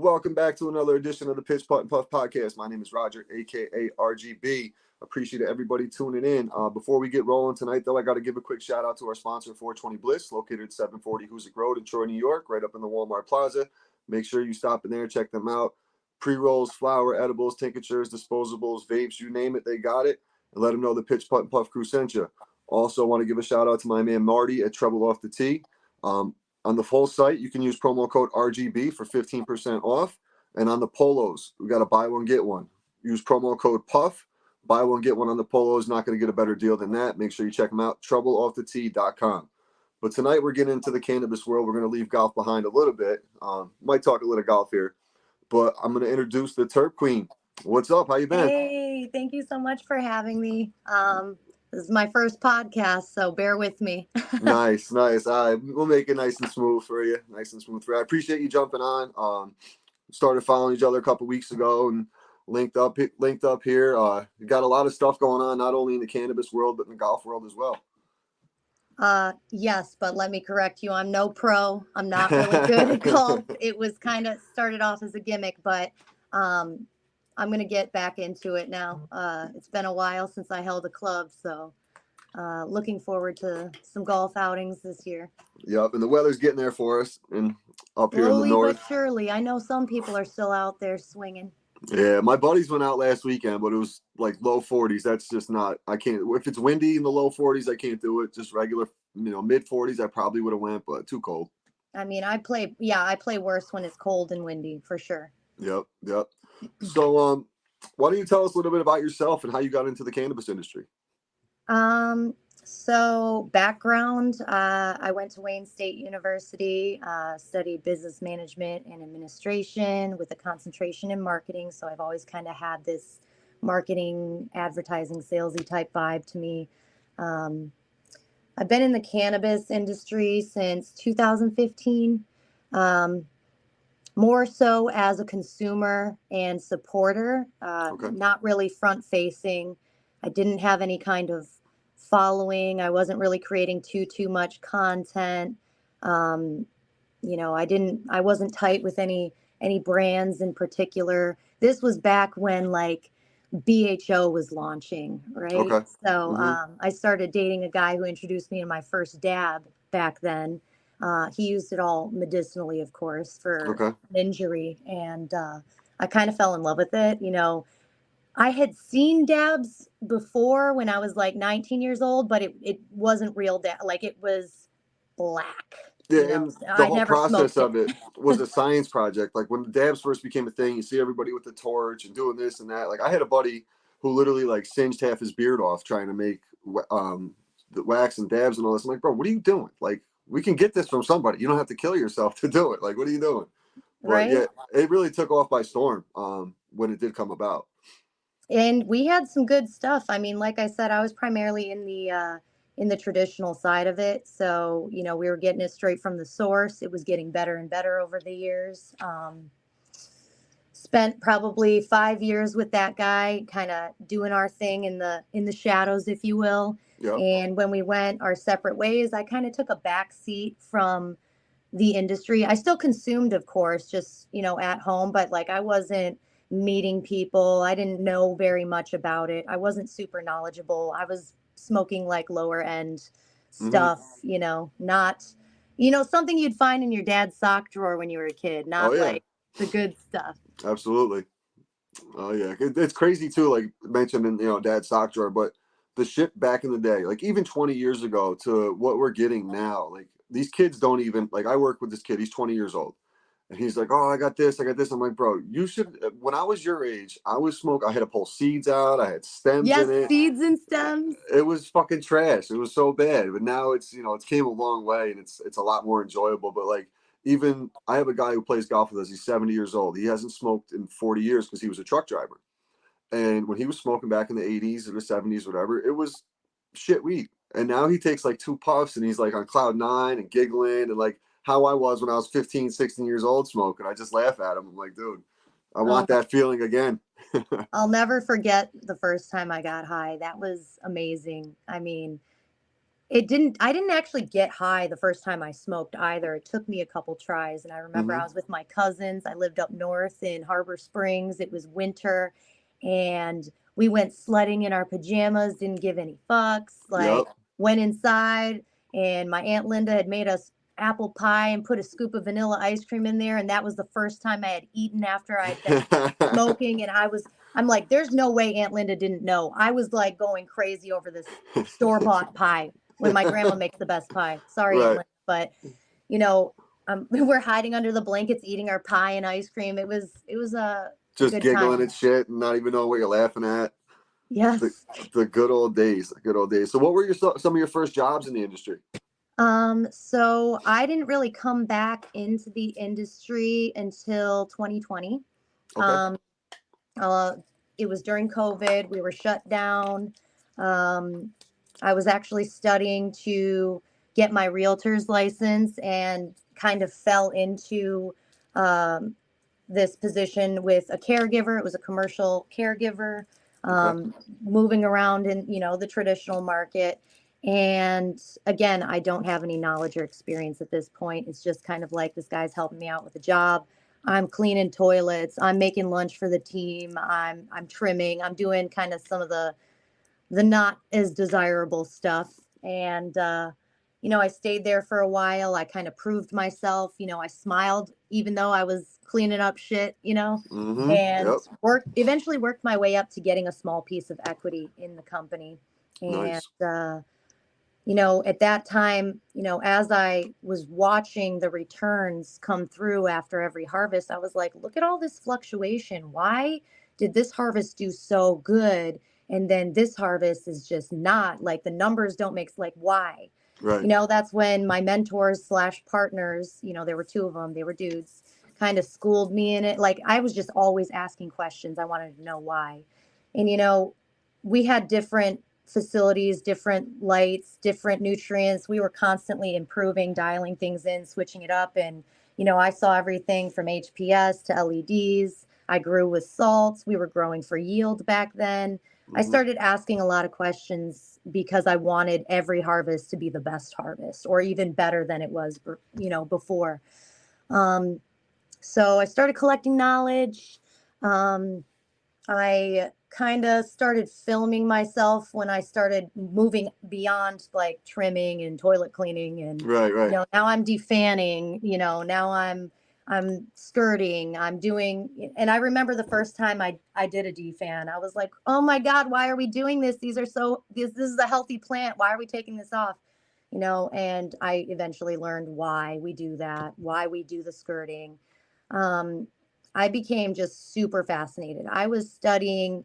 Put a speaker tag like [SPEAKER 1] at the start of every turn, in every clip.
[SPEAKER 1] Welcome back to another edition of the Pitch Putt and Puff podcast. My name is Roger, aka RGB. Appreciate everybody tuning in. Before we get rolling tonight, though, I got to give a quick shout out to our sponsor, 420 Bliss, located at 740 Hoosick Road in Troy, New York, right up in the Walmart Plaza. Make sure you stop in there, check them out. Pre-rolls, flour, edibles, tinctures, disposables, vapes, you name it, they got it. And let them know the Pitch Putt and Puff crew sent you. Also, want to give a shout out to my man Marty at Trouble Off the Tee. On the full site, you can use promo code RGB for 15% off. And on the polos, we got a buy one, get one. Use promo code PUFF. Buy one, get one on the polos. Not going to get a better deal than that. Make sure you check them out, TroubleOffTheTee.com. But tonight we're getting into the cannabis world. We're going to leave golf behind a little bit. Might talk a little golf here. But I'm going to introduce the Terp Queen. What's up? How you been?
[SPEAKER 2] Hey, thank you so much for having me. This is my first podcast, so bear with me.
[SPEAKER 1] Nice. All right, we'll make it nice and smooth for you. I appreciate you jumping on. Started following each other a couple weeks ago and linked up here. You got a lot of stuff going on, not only in the cannabis world, but in the golf world as well.
[SPEAKER 2] Yes, but let me correct you. I'm no pro. I'm not really good at golf. It was kind of started off as a gimmick, but I'm going to get back into it now. It's been a while since I held a club, so looking forward to some golf outings this year.
[SPEAKER 1] Yep, and the weather's getting there for us and up here in the north.
[SPEAKER 2] Slowly but surely. I know some people are still out there swinging.
[SPEAKER 1] Yeah, my buddies went out last weekend, but it was like low 40s. That's just not, I can't, if it's windy in the low 40s, I can't do it. Just regular, mid 40s, I probably would have went, but too cold.
[SPEAKER 2] I mean, I play worse when it's cold and windy, for sure.
[SPEAKER 1] Yep. So, why don't you tell us a little bit about yourself and how you got into the cannabis industry?
[SPEAKER 2] So background, I went to Wayne State University, studied business management and administration with a concentration in marketing. So I've always kind of had this marketing, advertising, salesy type vibe to me. I've been in the cannabis industry since 2015. More so as a consumer and supporter, not really front facing. I didn't have any kind of following. I wasn't really creating too much content. I wasn't tight with any brands in particular. This was back when like BHO was launching, right?
[SPEAKER 1] Okay.
[SPEAKER 2] So I started dating a guy who introduced me to my first dab back then. He used it all medicinally, of course, for an injury. And I kind of fell in love with it. I had seen dabs before when I was like 19 years old, but it wasn't real dab. Like it was black.
[SPEAKER 1] Yeah, and the whole process of it was a science project. Like when the dabs first became a thing, you see everybody with the torch and doing this and that. Like I had a buddy who literally like singed half his beard off trying to make the wax and dabs and all this. I'm like, bro, what are you doing? Like we can get this from somebody. You don't have to kill yourself to do it. Like, what are you doing? But
[SPEAKER 2] right.
[SPEAKER 1] Yeah, it really took off by storm when it did come about.
[SPEAKER 2] And we had some good stuff. I mean, like I said, I was primarily in the traditional side of it. So, we were getting it straight from the source. It was getting better and better over the years. Spent probably 5 years with that guy, kind of doing our thing in the shadows, if you will.
[SPEAKER 1] Yep.
[SPEAKER 2] And when we went our separate ways, I kind of took a back seat from the industry. I still consumed, of course, just, at home, but like I wasn't meeting people. I didn't know very much about it. I wasn't super knowledgeable. I was smoking like lower end stuff, not, something you'd find in your dad's sock drawer when you were a kid, not like the good stuff.
[SPEAKER 1] Absolutely. Oh yeah. It's crazy too, like mentioning, dad's sock drawer, but the shit back in the day, like even 20 years ago to what we're getting now, like these kids don't even, like I work with this kid, he's 20 years old. And he's like, oh, I got this. I'm like, bro, you should, when I was your age, I had to pull seeds out. I had stems in it.
[SPEAKER 2] Seeds and stems.
[SPEAKER 1] It was fucking trash. It was so bad. But now it's, it's came a long way and it's a lot more enjoyable. But like, even I have a guy who plays golf with us. He's 70 years old. He hasn't smoked in 40 years because he was a truck driver. And when he was smoking back in the 80s or the 70s, whatever, it was shit weed. And now he takes like 2 puffs and he's like on cloud 9 and giggling and like, how I was when I was 15, 16 years old smoking. I just laugh at him. I'm like, dude, I want that feeling again.
[SPEAKER 2] I'll never forget the first time I got high. That was amazing. I mean, I didn't actually get high the first time I smoked either. It took me a couple tries. And I remember I
[SPEAKER 1] Mm-hmm.
[SPEAKER 2] was with my cousins. I lived up north in Harbor Springs. It was winter and we went sledding in our pajamas, didn't give any fucks,
[SPEAKER 1] Yep.
[SPEAKER 2] like went inside and my Aunt Linda had made us apple pie and put a scoop of vanilla ice cream in there. And that was the first time I had eaten after I'd been smoking. And I'm like, there's no way Aunt Linda didn't know. I was like going crazy over this store-bought pie when my grandma makes the best pie. Sorry, Aunt
[SPEAKER 1] Right.
[SPEAKER 2] Linda, but you know, we're hiding under the blankets, eating our pie and ice cream. It was a
[SPEAKER 1] Just
[SPEAKER 2] good
[SPEAKER 1] giggling
[SPEAKER 2] time.
[SPEAKER 1] at shit and not even knowing what you're laughing at. The
[SPEAKER 2] Yes.
[SPEAKER 1] the good old days. The good old days. So what were some of your first jobs in the industry?
[SPEAKER 2] So I didn't really come back into the industry until 2020.
[SPEAKER 1] Okay.
[SPEAKER 2] Um, uh, it was during COVID. We were shut down. Um, I was actually studying to get my realtor's license and kind of fell into um, this position with a caregiver. It was a commercial caregiver,
[SPEAKER 1] Okay.
[SPEAKER 2] moving around in, the traditional market. And again, I don't have any knowledge or experience at this point. It's just kind of like this guy's helping me out with a job. I'm cleaning toilets. I'm making lunch for the team. I'm trimming. I'm doing kind of some of the not as desirable stuff. And I stayed there for a while. I kind of proved myself. I smiled even though I was cleaning up shit.
[SPEAKER 1] Mm-hmm.
[SPEAKER 2] And
[SPEAKER 1] Yep.
[SPEAKER 2] eventually worked my way up to getting a small piece of equity in the company. And
[SPEAKER 1] Nice.
[SPEAKER 2] at that time, as I was watching the returns come through after every harvest, I was like, look at all this fluctuation. Why did this harvest do so good? And then this harvest is just not, like, the numbers don't make, like, why?
[SPEAKER 1] Right.
[SPEAKER 2] That's when my mentors slash partners, there were two of them, they were dudes, kind of schooled me in it. Like, I was just always asking questions. I wanted to know why. And, we had different facilities, different lights, different nutrients. We were constantly improving, dialing things in, switching it up. And, I saw everything from HPS to LEDs. I grew with salts. We were growing for yield back then. I
[SPEAKER 1] Mm-hmm.
[SPEAKER 2] started asking a lot of questions because I wanted every harvest to be the best harvest or even better than it was, before. Um, so I started collecting knowledge. Um, I kind of started filming myself when I started moving beyond like trimming and toilet cleaning and
[SPEAKER 1] Right. Right.
[SPEAKER 2] now I'm defanning, now I'm skirting, I'm doing. And I remember the first time I did a defan, I was like, "Oh my God, why are we doing this? This is a healthy plant. Why are we taking this off?" And I eventually learned why we do that, why we do the skirting. Um, I became just super fascinated. I was studying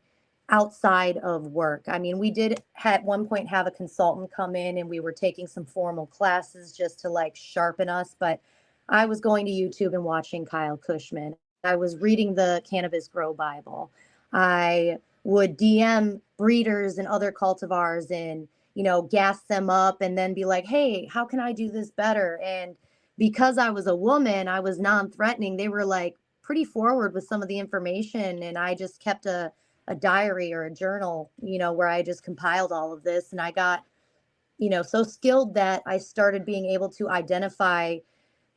[SPEAKER 2] outside of work. I mean, we did at one point have a consultant come in and we were taking some formal classes just to like sharpen us, but I was going to YouTube and watching Kyle Cushman. I was reading the Cannabis Grow Bible. I would DM breeders and other cultivars and, gas them up and then be like, "Hey, how can I do this better?" And because I was a woman, I was non-threatening. They were like pretty forward with some of the information. And I just kept a diary or a journal, where I just compiled all of this. And I got, so skilled that I started being able to identify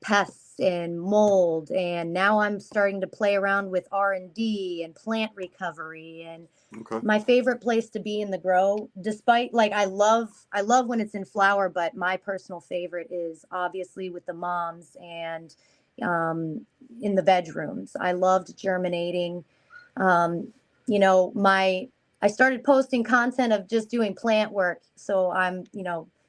[SPEAKER 2] pests and mold. And now I'm starting to play around with R&D and plant recovery. And
[SPEAKER 1] Okay.
[SPEAKER 2] my favorite place to be in the grow, despite like I love when it's in flower, but my personal favorite is obviously with the moms and in the veg rooms. I loved germinating. um, my I started posting content of just doing plant work, so I'm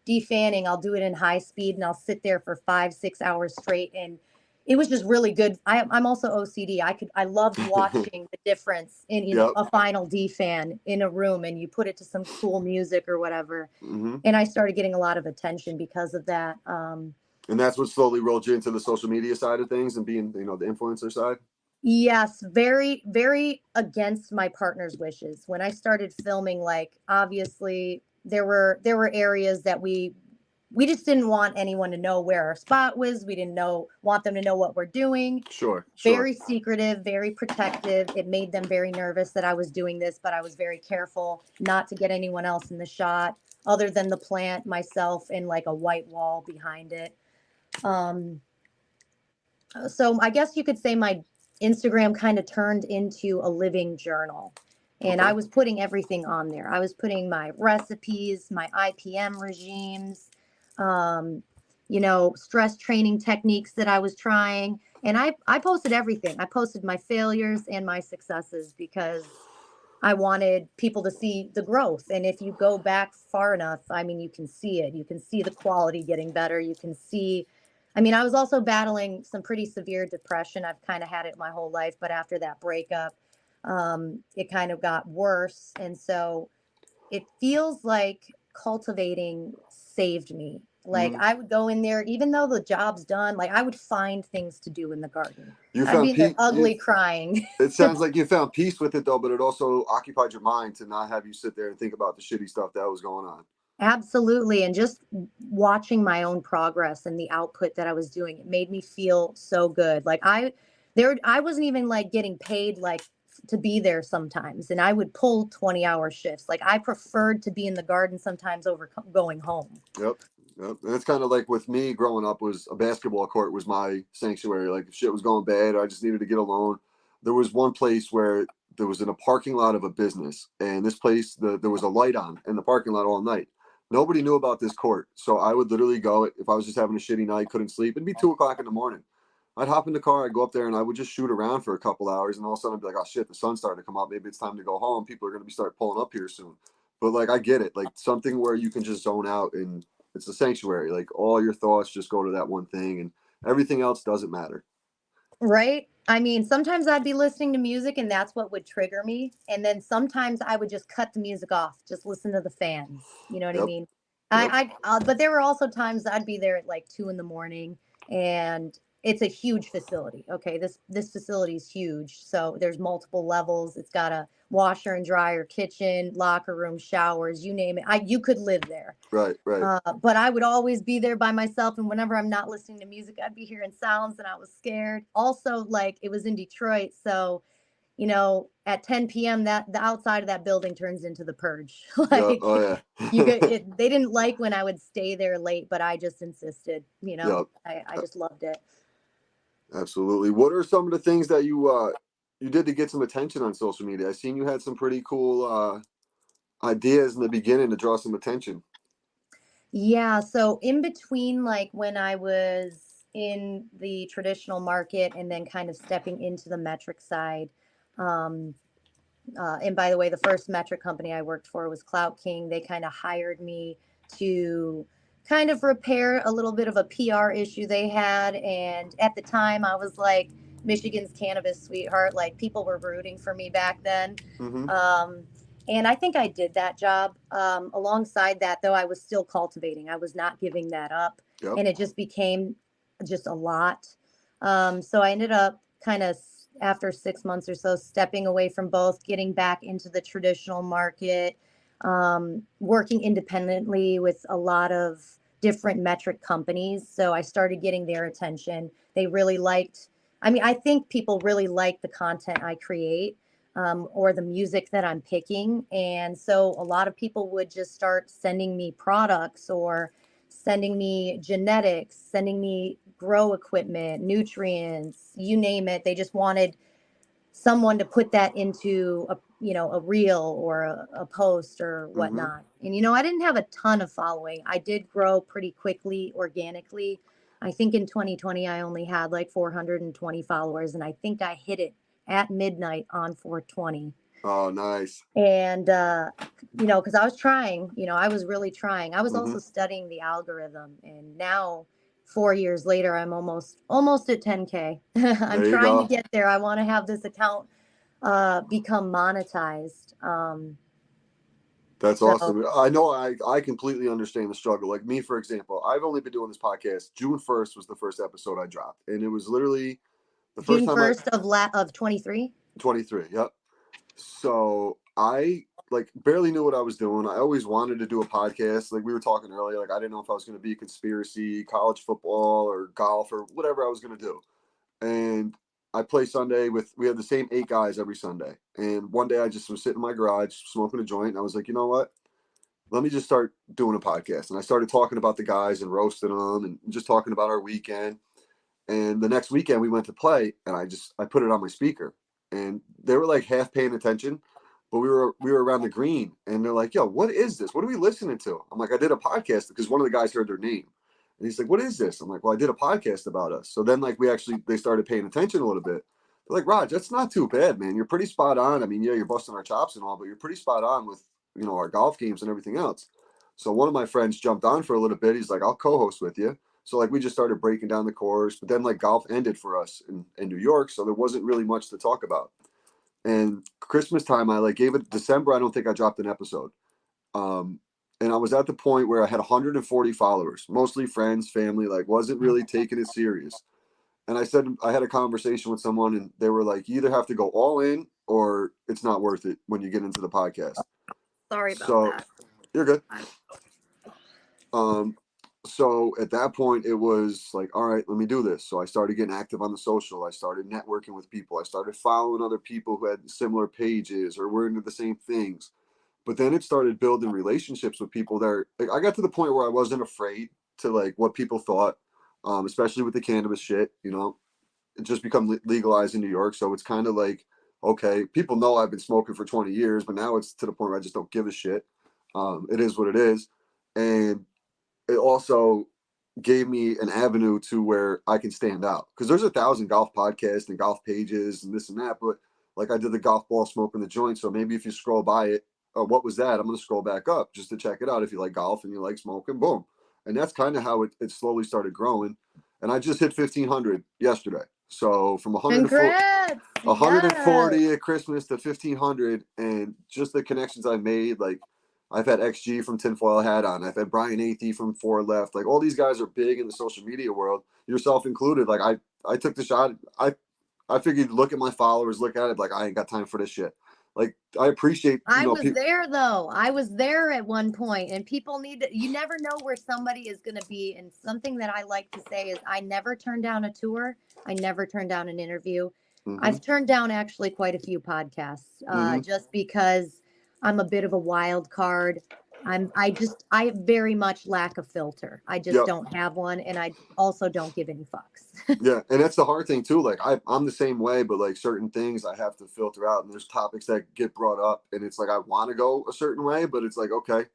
[SPEAKER 2] defanning. I'll do it in high speed and I'll sit there for 5-6 hours straight, and it was just really good. I'm also OCD. I loved watching the difference in
[SPEAKER 1] Yep.
[SPEAKER 2] a final defan in a room, and you put it to some cool music or whatever.
[SPEAKER 1] Mm-hmm.
[SPEAKER 2] And I started getting a lot of attention because of that.
[SPEAKER 1] And that's what slowly rolled you into the social media side of things and being, the influencer side.
[SPEAKER 2] Yes, very, very against my partner's wishes. When I started filming, like obviously there were areas that we just didn't want anyone to know where our spot was. We didn't want them to know what we're doing.
[SPEAKER 1] Sure. Sure.
[SPEAKER 2] Very secretive, very protective. It made them very nervous that I was doing this, but I was very careful not to get anyone else in the shot. other than the plant, myself, and like a white wall behind it. Um, so I guess you could say my Instagram kind of turned into a living journal. And I
[SPEAKER 1] Okay.
[SPEAKER 2] was putting everything on there. I was putting my recipes, my IPM regimes, um, stress training techniques that I was trying. And I posted everything. I posted my failures and my successes because I wanted people to see the growth. And if you go back far enough, I mean, you can see it. You can see the quality getting better. You can see, I mean, I was also battling some pretty severe depression. I've kind of had it my whole life, but after that breakup, it kind of got worse. And so it feels like cultivating saved me. Like
[SPEAKER 1] Mm.
[SPEAKER 2] I would go in there, even though the job's done, like I would find things to do in the garden.
[SPEAKER 1] You
[SPEAKER 2] I'd be
[SPEAKER 1] found
[SPEAKER 2] in there
[SPEAKER 1] peace.
[SPEAKER 2] ugly crying.
[SPEAKER 1] It sounds like you found peace with it though, but it also occupied your mind to not have you sit there and think about the shitty stuff that was going on.
[SPEAKER 2] Absolutely. And just watching my own progress and the output that I was doing, it made me feel so good. Like I wasn't even like getting paid like to be there sometimes. And I would pull 20-hour shifts. Like I preferred to be in the garden sometimes over going home.
[SPEAKER 1] Yep. Yep. And it's kind of like with me growing up was a basketball court was my sanctuary. Like if shit was going bad, or I just needed to get alone. There was one place where there was in a parking lot of a business, and this place there was a light on in the parking lot all night. Nobody knew about this court, so I would literally go if I was just having a shitty night, couldn't sleep. It'd be 2 o'clock in the morning. I'd hop in the car, I'd go up there, and I would just shoot around for a couple hours, and all of a sudden I'd be like, "Oh shit, the sun's starting to come up. Maybe it's time to go home. People are going to be start pulling up here soon." But like I get it, like something where you can just zone out and it's a sanctuary. Like all your thoughts just go to that one thing, and everything else doesn't matter.
[SPEAKER 2] Right? I mean, sometimes I'd be listening to music and that's what would trigger me. And then sometimes I would just cut the music off, just listen to the fans. You know what I
[SPEAKER 1] Yep.
[SPEAKER 2] mean?
[SPEAKER 1] Yep.
[SPEAKER 2] But there were also times I'd be there at like 2 in the morning, and it's a huge facility. Okay. This facility is huge. So there's multiple levels. It's got a washer and dryer, kitchen, locker room, showers, you name it. You could live there.
[SPEAKER 1] Right. Right.
[SPEAKER 2] But I would always be there by myself. And whenever I'm not listening to music, I'd be hearing sounds and I was scared. Also, like it was in Detroit. So, at 10 p.m., that the outside of that building turns into the purge.
[SPEAKER 1] Yeah.
[SPEAKER 2] Like
[SPEAKER 1] Oh yeah.
[SPEAKER 2] they didn't like when I would stay there late, but I just insisted,
[SPEAKER 1] Yep.
[SPEAKER 2] I just loved it.
[SPEAKER 1] Absolutely. What are some of the things that you did to get some attention on social media? I seen you had some pretty cool ideas in the beginning to draw some attention.
[SPEAKER 2] Yeah, so in between, like when I was in the traditional market and then kind of stepping into the metric side, um, and by the way, the first metric company I worked for was Clout King. They kind of hired me to kind of repair a little bit of a PR issue they had. And at the time, I was like Michigan's cannabis sweetheart. Like people were rooting for me back then.
[SPEAKER 1] Mm-hmm.
[SPEAKER 2] Um, and I think I did that job. Alongside that, though, I was still cultivating. I was not giving that up.
[SPEAKER 1] Yep.
[SPEAKER 2] And it just became just a lot. So I ended up kind of after 6 months or so, stepping away from both, getting back into the traditional market, working independently with a lot of different metric companies. So I started getting their attention. They really liked, I mean, I think people really like the content I create. Or the music that I'm picking. And so a lot of people would just start sending me products or sending me genetics, sending me grow equipment, nutrients, you name it. They just wanted someone to put that into a reel or a post or
[SPEAKER 1] Mm-hmm.
[SPEAKER 2] whatnot. And I didn't have a ton of following. I did grow pretty quickly organically. I think in 2020 I only had like 420 followers, and I think I hit it at midnight on 420.
[SPEAKER 1] Oh, nice.
[SPEAKER 2] And because I was trying, I was really trying. I was
[SPEAKER 1] Mm-hmm.
[SPEAKER 2] also studying the algorithm, and now 4 years later I'm almost at 10K. I'm
[SPEAKER 1] There you
[SPEAKER 2] trying to
[SPEAKER 1] go.
[SPEAKER 2] get there. I want to have this account become monetized.
[SPEAKER 1] That's
[SPEAKER 2] So
[SPEAKER 1] awesome. I know I completely understand the struggle. Like me, for example, I've only been doing this podcast. June 1st was the first episode I dropped. And it was literally the first
[SPEAKER 2] June
[SPEAKER 1] time I
[SPEAKER 2] 1st of 23.
[SPEAKER 1] 23. Yep. So I like barely knew what I was doing. I always wanted to do a podcast. Like we were talking earlier, like I didn't know if I was going to be conspiracy, college football, or golf, or whatever I was going to do. And I play Sunday with we have the same 8 guys every Sunday. And one day I just was sitting in my garage smoking a joint, and I was like, you know what? let me just start doing a podcast. And I started talking about the guys and roasting them and just talking about our weekend. And the next weekend we went to play, and I put it on my speaker, and they were like half paying attention, but we were around the green, and they're like, "Yo, what is this? What are we listening to?" I'm like, "I did a podcast," because one of the guys heard their name, and he's like, "What is this?" I'm like, "Well, I did a podcast about us." So then like they started paying attention a little bit. They're like, "Raj, that's not too bad, man. You're pretty spot on. I mean, yeah, you're busting our chops and all, but you're pretty spot on with our golf games and everything else." So one of my friends jumped on for a little bit. He's like, "I'll co-host with you." So like we just started breaking down the course, but then like golf ended for us in New York, so there wasn't really much to talk about. And Christmas time, I like gave it December. I don't think I dropped an episode. Um, and I was at the point where I had 140 followers, mostly friends, family. Like wasn't really taking it serious. And I said I had a conversation with someone, and they were like, "You either have to go all in, or it's not worth it when you get into the podcast."
[SPEAKER 2] Sorry about
[SPEAKER 1] So
[SPEAKER 2] that.
[SPEAKER 1] you're good. Um, so at that point, it was like, all right, let me do this. So I started getting active on the social. I started networking with people. I started following other people who had similar pages or were into the same things. But then it started building relationships with people that like, I got to the point where I wasn't afraid to like what people thought, especially with the cannabis shit. It just become legalized in New York. So it's kind of like, okay, people know I've been smoking for 20 years, but now it's to the point where I just don't give a shit. It is what it is. And it also gave me an avenue to where I can stand out because there's 1,000 golf podcasts and golf pages and this and that. But like I did the golf ball smoking the joint. So maybe if you scroll by it, oh, what was that? I'm going to scroll back up just to check it out. If you like golf and you like smoking, boom. And that's kind of how it slowly started growing. And I just hit 1,500 yesterday. So from 140,
[SPEAKER 2] Congrats. Yes.
[SPEAKER 1] 140 at Christmas to 1,500, and just the connections I made, like I've had XG from Tinfoil Hat on. I've had Brian Athey from Four Left. Like all these guys are big in the social media world, yourself included. Like I took the shot. I figured look at my followers, look at it. Like I ain't got time for this shit. Like I appreciate
[SPEAKER 2] I was there though. I was there at one point, and people need to, you never know where somebody is going to be. And something that I like to say is I never turn down a tour. I never turn down an interview.
[SPEAKER 1] Mm-hmm,
[SPEAKER 2] I've turned down actually quite a few podcasts,
[SPEAKER 1] mm-hmm.
[SPEAKER 2] just because I'm a bit of a wild card. I very much lack a filter. I just
[SPEAKER 1] Yep.
[SPEAKER 2] don't have one. And I also don't give any fucks.
[SPEAKER 1] Yeah, and that's the hard thing too. Like I'm the same way, but like certain things I have to filter out, and there's topics that get brought up, and it's like I want to go a certain way, but it's like okay,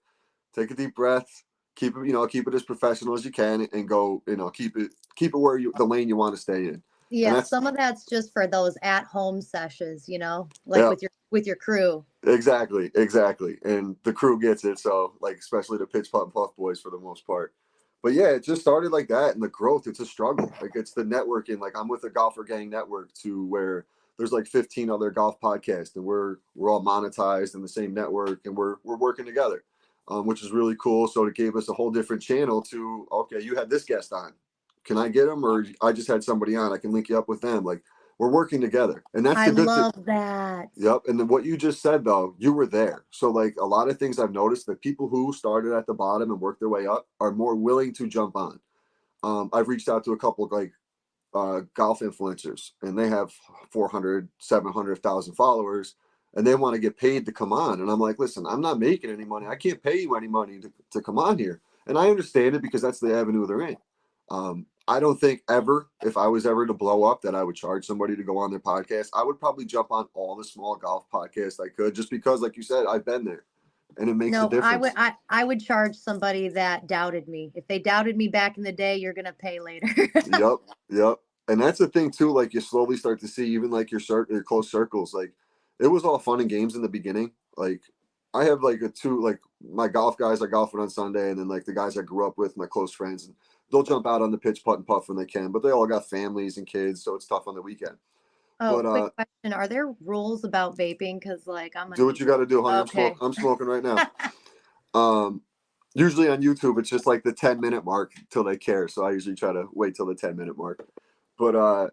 [SPEAKER 1] take a deep breath, keep it as professional as you can, and go, keep it where the lane you want to stay in, and
[SPEAKER 2] Yeah,
[SPEAKER 1] that's
[SPEAKER 2] some of that's just for those at home sessions, like
[SPEAKER 1] yeah,
[SPEAKER 2] with your crew.
[SPEAKER 1] exactly, and the crew gets it. So like especially the pitch putt and puff boys for the most part. But yeah, it just started like that, and the growth, it's a struggle. Like it's the networking. Like I'm with a golfer gang network to where there's like 15 other golf podcasts, and we're all monetized in the same network, and we're working together, which is really cool. So it gave us a whole different channel to okay, you had this guest on, can I get them, or I just had somebody on, I can link you up with them. Like we're working together, and that's
[SPEAKER 2] I
[SPEAKER 1] the good thing.
[SPEAKER 2] love that.
[SPEAKER 1] Yep. And then what you just said though, you were there. So like a lot of things I've noticed that people who started at the bottom and worked their way up are more willing to jump on. I've reached out to a couple of like golf influencers, and they have 400, 700,000 followers, and they want to get paid to come on. And I'm like, listen, I'm not making any money. I can't pay you any money to come on here. And I understand it because that's the avenue they're in. I don't think ever, if I was ever to blow up, that I would charge somebody to go on their podcast. I would probably jump on all the small golf podcasts I could, just because, like you said, I've been there, and it makes a
[SPEAKER 2] No, I would
[SPEAKER 1] difference.
[SPEAKER 2] I would charge somebody that doubted me. If they doubted me back in the day, you're gonna pay later.
[SPEAKER 1] Yep, yep. And that's the thing too. Like you slowly start to see, even like your close circles. Like it was all fun and games in the beginning. Like I have like a two, like my golf guys I golf with on Sunday, and then like the guys I grew up with, my close friends, and they'll jump out on the pitch putt and puff when they can. But they all got families and kids, so it's tough on the weekend.
[SPEAKER 2] Oh,
[SPEAKER 1] But
[SPEAKER 2] quick question. Are there rules about vaping? Because like I'm gonna
[SPEAKER 1] do what
[SPEAKER 2] be
[SPEAKER 1] you got to do, honey.
[SPEAKER 2] okay.
[SPEAKER 1] I'm smoking right now. Um, Usually on YouTube, it's just like the 10-minute mark till they care. So I usually try to wait till the 10-minute mark. But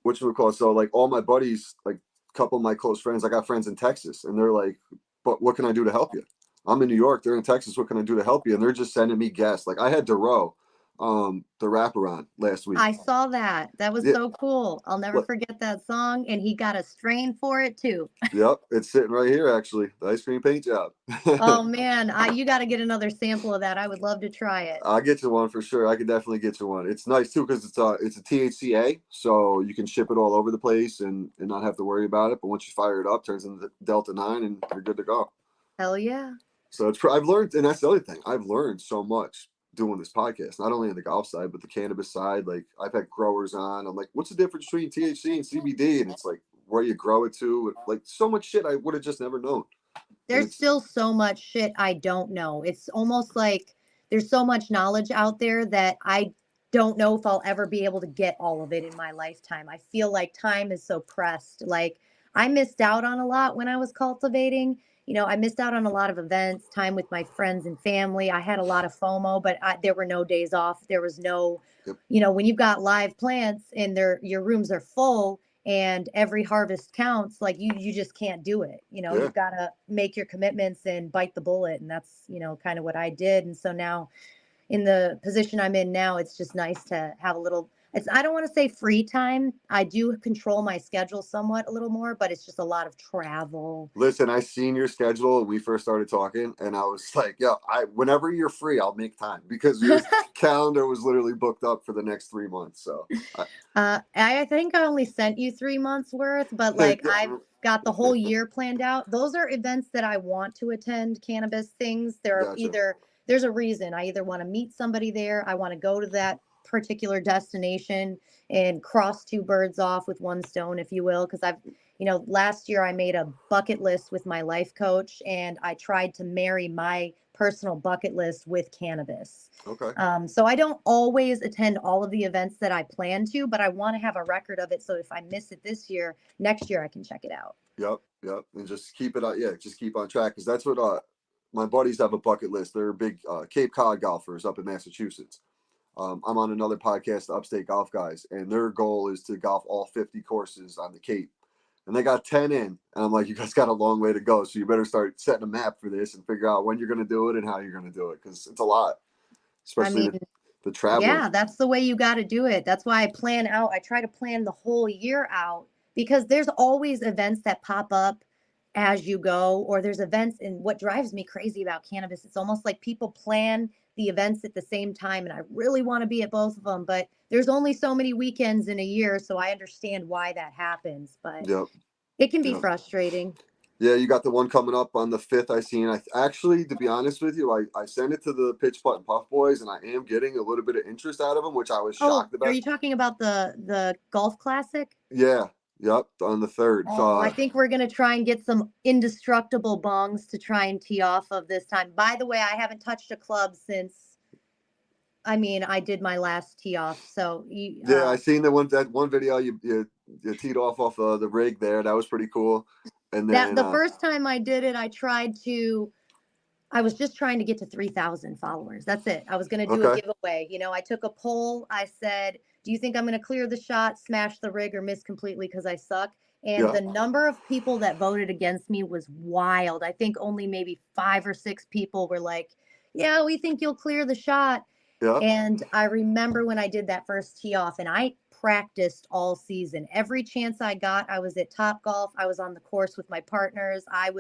[SPEAKER 1] what you would call it. So like all my buddies, like a couple of my close friends, I got friends in Texas, and they're like, "But what can I do to help you?" I'm in New York, they're in Texas. What can I do to help you? And they're just sending me guests. Like I had Duro. the wraparound last week.
[SPEAKER 2] I saw that. That was
[SPEAKER 1] Yeah,
[SPEAKER 2] so cool. I'll never forget that song. And he got a strain for it too.
[SPEAKER 1] yep, it's sitting right here actually. The ice cream paint job.
[SPEAKER 2] Oh man, you got to get another sample of that. I would love to try it.
[SPEAKER 1] I'll get you one for sure. I could definitely get you one. It's nice too because it's a THCA, so you can ship it all over the place and not have to worry about it. But once you fire it up, it turns into Delta 9, and you're good to go.
[SPEAKER 2] Hell yeah.
[SPEAKER 1] So I've learned, and that's the other thing. I've learned so much doing this podcast, not only on the golf side, but the cannabis side. Like I've had growers on. I'm like, what's the difference between THC and CBD? And it's like where you grow it to. Like so much shit I would have just never known. And
[SPEAKER 2] There's
[SPEAKER 1] it's
[SPEAKER 2] still so much shit I don't know. It's almost like there's so much knowledge out there that I don't know if I'll ever be able to get all of it in my lifetime. I feel like time is so pressed. Like I missed out on a lot when I was cultivating. I missed out on a lot of events, time with my friends and family. I had a lot of FOMO, but there were no days off. There was no,
[SPEAKER 1] yep.
[SPEAKER 2] when you've got live plants and your rooms are full, and every harvest counts, like you just can't do it.
[SPEAKER 1] Yeah.
[SPEAKER 2] You've got to make your commitments and bite the bullet. And that's, kind of what I did. And so now in the position I'm in now, it's just nice to have a little, I don't want to say free time. I do control my schedule somewhat a little more, but it's just a lot of travel.
[SPEAKER 1] Listen, I seen your schedule when we first started talking, and I was like, "Yeah, whenever you're free, I'll make time," because your calendar was literally booked up for the next 3 months. So,
[SPEAKER 2] I think I only sent you 3 months worth, but like I've got the whole year planned out. Those are events that I want to attend. Cannabis things. There's a reason. I either want to meet somebody there. I want to go to that particular destination and cross two birds off with one stone, if you will, because last year I made a bucket list with my life coach, and I tried to marry my personal bucket list with cannabis.
[SPEAKER 1] Okay.
[SPEAKER 2] So I don't always attend all of the events that I plan to, but I want to have a record of it. So if I miss it this year, next year I can check it out.
[SPEAKER 1] Yep. And just keep it on. Yeah, just keep on track, because that's what my buddies have a bucket list. They're big Cape Cod golfers up in Massachusetts. I'm on another podcast, the Upstate Golf Guys, and their goal is to golf all 50 courses on the Cape. And they got 10 in. And I'm like, you guys got a long way to go. So you better start setting a map for this and figure out when you're going to do it and how you're going to do it, because it's a lot, especially the travel.
[SPEAKER 2] Yeah, that's the way you got to do it. That's why I plan out. I try to plan the whole year out, because there's always events that pop up as you go, or there's events. And what drives me crazy about cannabis, it's almost like people plan the events at the same time, and I really want to be at both of them, but there's only so many weekends in a year, so I understand why that happens, but it can be frustrating.
[SPEAKER 1] Yeah, you got the one coming up on the 5th. I seen. I actually, to be honest with you, I sent it to the Pitch Putt and Puff boys, and I am getting a little bit of interest out of them, which I was shocked about.
[SPEAKER 2] Are you talking about the golf classic?
[SPEAKER 1] Yeah. Yep, on the 3rd.
[SPEAKER 2] Oh, I think we're going to try and get some indestructible bongs to try and tee off of this time. By the way, I haven't touched a club since, I did my last tee off. So
[SPEAKER 1] yeah, I seen that one video you teed off the rig there. That was pretty cool. And then
[SPEAKER 2] the first time I did it, I was just trying to get to 3,000 followers. That's it. I was going to do a giveaway. I took a poll. I said, do you think I'm going to clear the shot, smash the rig, or miss completely because I suck? And the number of people that voted against me was wild. I think only maybe 5 or 6 people were like, yeah, we think you'll clear the shot. Yeah. And I remember when I did that first tee off, and I practiced all season. Every chance I got, I was at Top Golf. I was on the course with my partners. I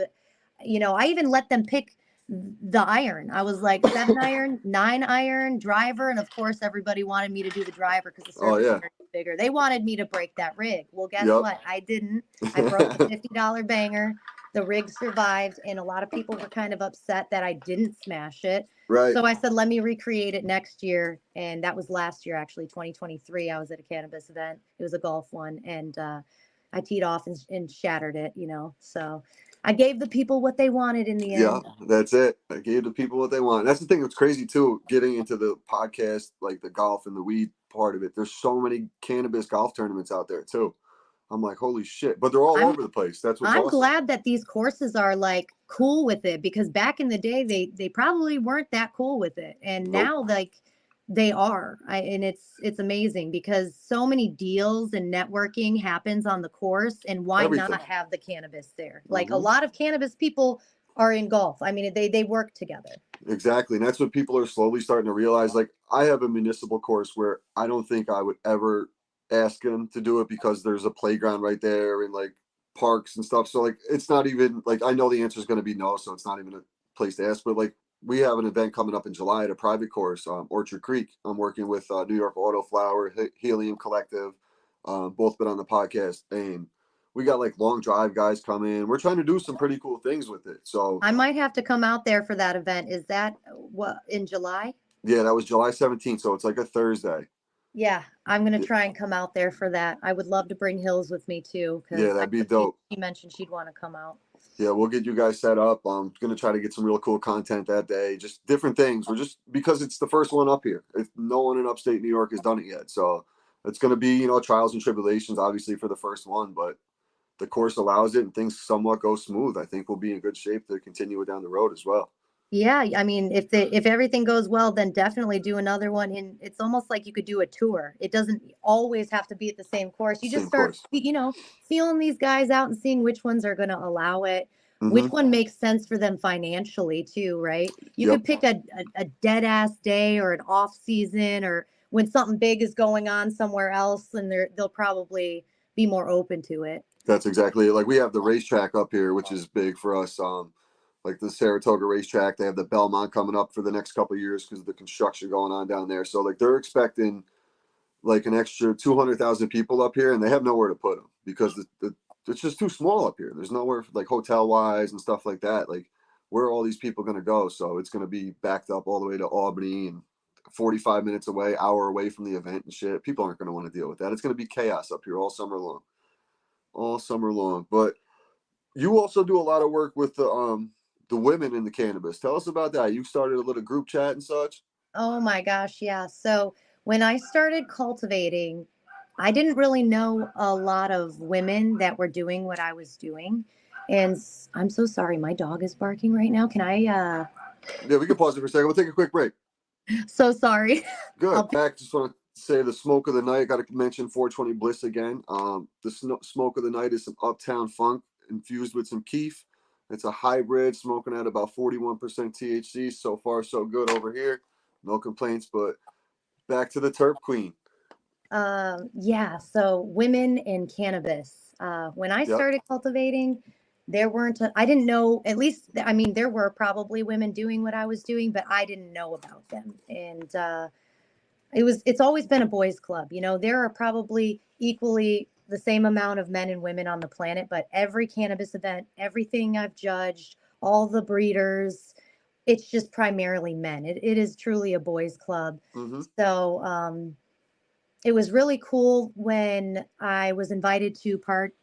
[SPEAKER 2] even let them pick the iron. I was like 7 iron, 9 iron, driver, and of course everybody wanted me to do the driver because the surface area is bigger. They wanted me to break that rig. Well, guess what? I didn't. I broke the $50 banger. The rig survived, and a lot of people were kind of upset that I didn't smash it. Right. So I said, let me recreate it next year, and that was last year, actually, 2023. I was at a cannabis event. It was a golf one, and I teed off and shattered it, So I gave the people what they wanted in the end.
[SPEAKER 1] Yeah, that's it. I gave the people what they want. That's the thing that's crazy, too, getting into the podcast, like the golf and the weed part of it. There's so many cannabis golf tournaments out there, too. I'm like, holy shit. But they're all over the place. That's what's awesome.
[SPEAKER 2] I'm glad that these courses are like cool with it, because back in the day, they probably weren't that cool with it. And now like they are. And it's amazing, because so many deals and networking happens on the course, and why not have the cannabis there? Like a lot of cannabis people are in golf. I mean, they work together.
[SPEAKER 1] Exactly. And that's what people are slowly starting to realize. Like, I have a municipal course where I don't think I would ever ask them to do it because there's a playground right there and like parks and stuff. So, like, it's not even like I know the answer is going to be no. So, it's not even a place to ask. But, like, we have an event coming up in July at a private course, Orchard Creek. I'm working with New York Auto Flower, Helium Collective, both been on the podcast. And we got like long drive guys come in. We're trying to do some pretty cool things with it. So,
[SPEAKER 2] I might have to come out there for that event. Is that what, in July?
[SPEAKER 1] yeah, that was July 17th, so it's like a Thursday.
[SPEAKER 2] Yeah, I'm gonna try and come out there for that. I would love to bring Hills with me too,
[SPEAKER 1] Yeah,
[SPEAKER 2] because I
[SPEAKER 1] that'd be
[SPEAKER 2] know
[SPEAKER 1] dope.
[SPEAKER 2] she mentioned she'd want to come out.
[SPEAKER 1] Yeah, we'll get you guys set up. I'm gonna try to get some real cool content that day, just different things. We're just because it's the first one up here. If no one in upstate New York has done it yet, so it's gonna be trials and tribulations, obviously for the first one, but the course allows it and things somewhat go smooth. I think we'll be in good shape to continue it down the road as well.
[SPEAKER 2] Yeah, I mean, if everything goes well, then definitely do another one. And it's almost like you could do a tour. It doesn't always have to be at the same course. You just
[SPEAKER 1] Same
[SPEAKER 2] start,
[SPEAKER 1] course.
[SPEAKER 2] feeling these guys out and seeing which ones are going to allow it, which
[SPEAKER 1] Mm-hmm.
[SPEAKER 2] one makes sense for them financially too, right? You
[SPEAKER 1] Yep.
[SPEAKER 2] could pick a dead ass day or an off season or when something big is going on somewhere else, and they'll probably be more open to it.
[SPEAKER 1] That's exactly it. Like we have the racetrack up here, which is big for us. Like the Saratoga racetrack, they have the Belmont coming up for the next couple of years because of the construction going on down there. So like they're expecting like an extra 200,000 people up here, and they have nowhere to put them because it's just too small up here. There's nowhere for, like hotel wise and stuff like that. Like where are all these people going to go? So it's going to be backed up all the way to Albany and 45 minutes away, hour away from the event and shit. People aren't going to want to deal with that. It's going to be chaos up here all summer long. But you also do a lot of work with the women in the cannabis. Tell us about that. You started a little group chat and such.
[SPEAKER 2] Oh my gosh, yeah. So when I started cultivating, I didn't really know a lot of women that were doing what I was doing. And I'm so sorry, my dog is barking right now. Can I
[SPEAKER 1] Yeah, we can pause it for a second. We'll take a quick break.
[SPEAKER 2] so sorry.
[SPEAKER 1] Good.
[SPEAKER 2] I'll
[SPEAKER 1] Back. Just want to say the smoke of the night. Got to mention 420 Bliss again. The smoke of the night is some Uptown Funk infused with some Keef. It's a hybrid, smoking at about 41% THC. So far, so good over here. No complaints. But back to the TerpQueen.
[SPEAKER 2] yeah, so women in cannabis. When I
[SPEAKER 1] Yep.
[SPEAKER 2] started cultivating, there weren't, I didn't know, at least, I mean, there were probably women doing what I was doing, but I didn't know about them. And it's always been a boys club. There are probably equally the same amount of men and women on the planet, but every cannabis event, everything I've judged, all the breeders, it's just primarily men. It is truly a boys club.
[SPEAKER 1] Mm-hmm.
[SPEAKER 2] So, it was really cool when I was invited to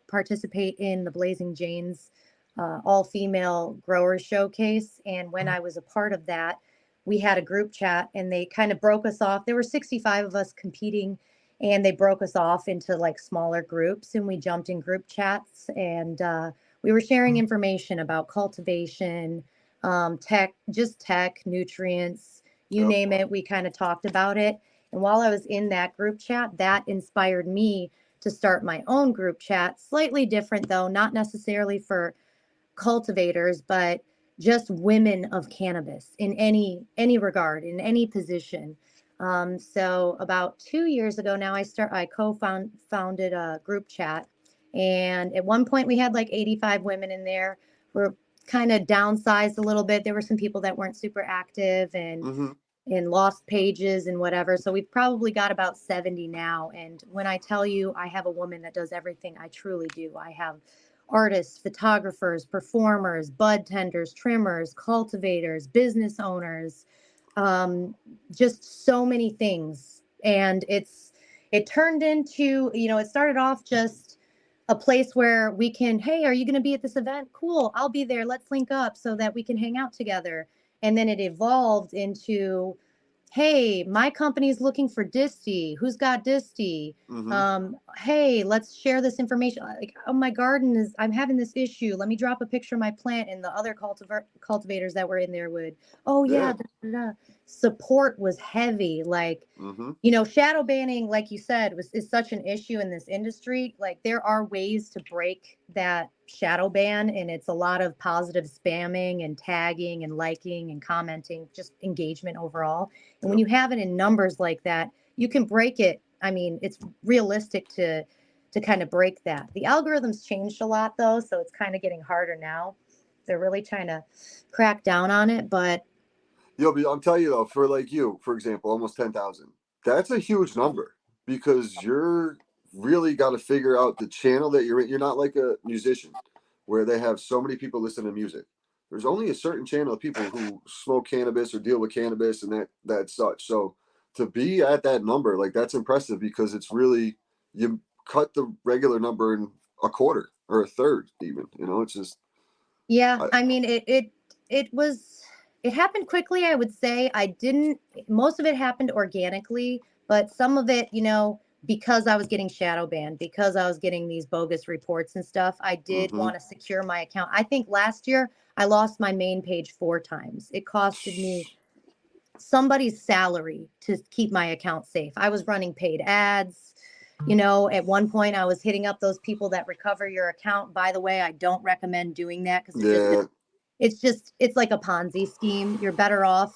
[SPEAKER 2] participate in the Blazing Janes all-female grower showcase. And when I was a part of that, we had a group chat and they kind of broke us off. There were 65 of us competing and they broke us off into like smaller groups and we jumped in group chats and we were sharing information about cultivation, tech, nutrients, you
[SPEAKER 1] Yep.
[SPEAKER 2] name it. We kind of talked about it. And while I was in that group chat, that inspired me to start my own group chat, slightly different though, not necessarily for cultivators, but just women of cannabis in any regard, in any position. So about 2 years ago now, I founded a group chat, and at one point we had like 85 women in there. We're kind of downsized a little bit. There were some people that weren't super active
[SPEAKER 1] Mm-hmm.
[SPEAKER 2] and lost pages and whatever. So we've probably got about 70 now. And when I tell you I have a woman that does everything, I truly do. I have artists, photographers, performers, bud tenders, trimmers, cultivators, business owners, just so many things. And it turned into, it started off just a place where we can, hey, are you going to be at this event? Cool, I'll be there. Let's link up so that we can hang out together. And then it evolved into, hey, my company's looking for disty. Who's got disty?
[SPEAKER 1] Mm-hmm.
[SPEAKER 2] Hey, let's share this information. Like, oh, my garden I'm having this issue. Let me drop a picture of my plant. And the other cultivators that were in there would, oh yeah,
[SPEAKER 1] Yeah.
[SPEAKER 2] da, da, da. support was heavy. Like,
[SPEAKER 1] Mm-hmm.
[SPEAKER 2] shadow banning, like you said, is such an issue in this industry. Like, there are ways to break that shadow ban, and it's a lot of positive spamming and tagging and liking and commenting, just engagement overall. And when
[SPEAKER 1] Yep.
[SPEAKER 2] you have it in numbers like that, you can break it. I mean, it's realistic to kind of break that. The algorithms changed a lot though, so it's kind of getting harder now. They're really trying to crack down on it, but
[SPEAKER 1] Yo, but I'm telling you though, for like you, for example, almost 10,000. That's a huge number because you're really got to figure out the channel that you're in. You're not like a musician where they have so many people listen to music. There's only a certain channel of people who smoke cannabis or deal with cannabis and that such. So to be at that number, like that's impressive because it's really you cut the regular number in a quarter or a third even. It's just
[SPEAKER 2] yeah,
[SPEAKER 1] I,
[SPEAKER 2] I mean, it happened quickly, I would say. I didn't Most of it happened organically, but some of it, because I was getting shadow banned, because I was getting these bogus reports and stuff, I did
[SPEAKER 1] mm-hmm.
[SPEAKER 2] want to secure my account. I think last year I lost my main page 4 times. It costed me somebody's salary to keep my account safe. I was running paid ads. At one point I was hitting up those people that recover your account. By the way, I don't recommend doing that because
[SPEAKER 1] Yeah,
[SPEAKER 2] it's like a Ponzi scheme. You're better off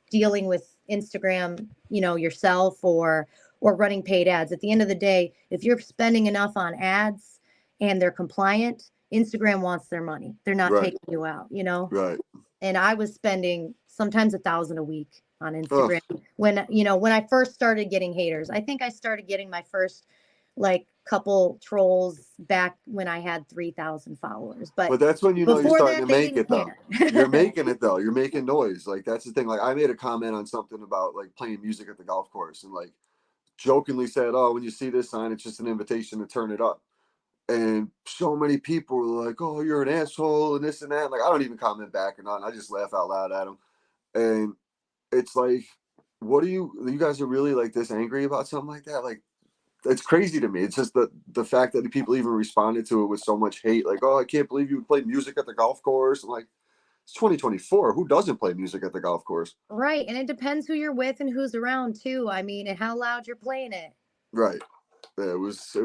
[SPEAKER 2] dealing with Instagram, yourself, or running paid ads. At the end of the day, if you're spending enough on ads and they're compliant, Instagram wants their money. They're not
[SPEAKER 1] right,
[SPEAKER 2] taking you out,
[SPEAKER 1] right.
[SPEAKER 2] and I was spending sometimes 1,000 a week on
[SPEAKER 1] Oh,
[SPEAKER 2] Instagram when I first started getting haters. I think I started getting my first like couple trolls back when I had 3,000 followers. But
[SPEAKER 1] but that's when you're
[SPEAKER 2] before
[SPEAKER 1] starting
[SPEAKER 2] that,
[SPEAKER 1] to
[SPEAKER 2] they
[SPEAKER 1] make
[SPEAKER 2] didn't
[SPEAKER 1] it though. You're
[SPEAKER 2] care.
[SPEAKER 1] making it though. You're making noise. Like that's the thing. Like I made a comment on something about like playing music at the golf course and like jokingly said, "Oh, when you see this sign, it's just an invitation to turn it up." And so many people were like, "Oh, you're an asshole," and this and that. Like I don't even comment back or nothing. I just laugh out loud at them. And it's like, what do you guys are really like this angry about something like that? Like it's crazy to me. It's just the fact that the people even responded to it with so much hate. Like, oh, I can't believe you would play music at the golf course. I'm like, it's 2024. Who doesn't play music at the golf course?
[SPEAKER 2] Right. And it depends who you're with and who's around too. I mean, and how loud you're playing it.
[SPEAKER 1] Right. Yeah, it was.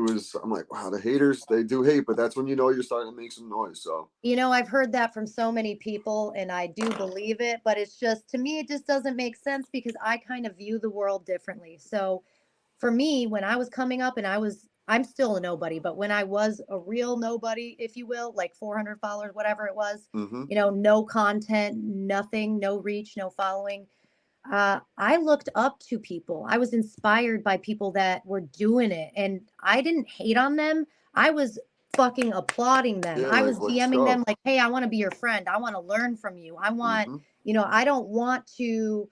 [SPEAKER 1] I'm like, wow, the haters they do hate, but that's when you're starting to make some noise. So
[SPEAKER 2] I've heard that from so many people and I do believe it, but it's just, to me, it just doesn't make sense because I kind of view the world differently. So for me, when I was coming up and I'm still a nobody, but when I was a real nobody, if you will, like 400 followers, whatever it was,
[SPEAKER 1] mm-hmm.
[SPEAKER 2] no content, nothing, no reach, no following. I looked up to people. I was inspired by people that were doing it, and I didn't hate on them. I was fucking applauding them.
[SPEAKER 1] Yeah,
[SPEAKER 2] I
[SPEAKER 1] like
[SPEAKER 2] was
[SPEAKER 1] let's
[SPEAKER 2] DMing
[SPEAKER 1] go.
[SPEAKER 2] them like, "Hey, I want to be your friend. I want to learn from you.
[SPEAKER 1] Mm-hmm.
[SPEAKER 2] I don't want to."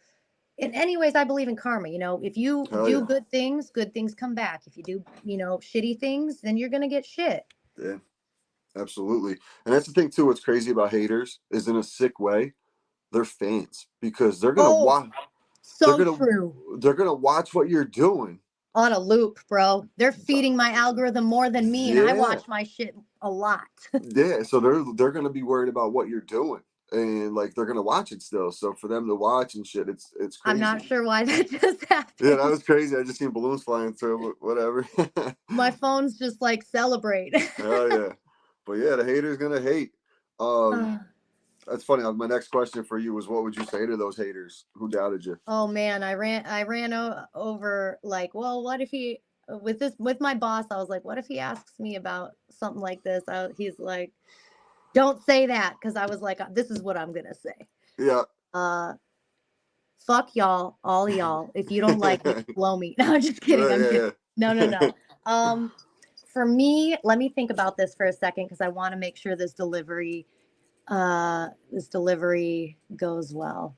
[SPEAKER 2] In anyways, I believe in karma. If you
[SPEAKER 1] Hell
[SPEAKER 2] do
[SPEAKER 1] yeah,
[SPEAKER 2] good things come back. If you do, shitty things, then you're gonna get shit.
[SPEAKER 1] yeah, absolutely. And that's the thing too. What's crazy about haters is in a sick way, they're fans because they're gonna
[SPEAKER 2] Oh,
[SPEAKER 1] watch. They're
[SPEAKER 2] so
[SPEAKER 1] gonna
[SPEAKER 2] true.
[SPEAKER 1] they're gonna watch what you're doing.
[SPEAKER 2] On a loop, bro. They're feeding my algorithm more than me, and I
[SPEAKER 1] Yeah,
[SPEAKER 2] watch my shit a lot.
[SPEAKER 1] yeah. So they're gonna be worried about what you're doing, and like they're gonna watch it still. So for them to watch and shit, it's
[SPEAKER 2] I'm
[SPEAKER 1] crazy.
[SPEAKER 2] not sure why that just
[SPEAKER 1] Yeah, that
[SPEAKER 2] happened.
[SPEAKER 1] was crazy. I just seen balloons flying through. Whatever.
[SPEAKER 2] My phone's just like celebrate.
[SPEAKER 1] Hell yeah. But yeah, the haters gonna hate. Um,
[SPEAKER 2] Uh,
[SPEAKER 1] that's funny. My next question for you was, what would you say to those haters who doubted you?
[SPEAKER 2] oh man, I ran over like, well, what if he with my boss? I was like, what if he asks me about something like this? He's like, don't say that, because I was like, this is what I'm gonna say.
[SPEAKER 1] Yeah.
[SPEAKER 2] Uh, fuck y'all, all y'all. If you don't like me,
[SPEAKER 1] Right,
[SPEAKER 2] blow me. No, I'm just kidding. I'm kidding.
[SPEAKER 1] yeah,
[SPEAKER 2] No, no,
[SPEAKER 1] yeah.
[SPEAKER 2] no. For me, let me think about this for a second because I want to make sure this delivery goes well.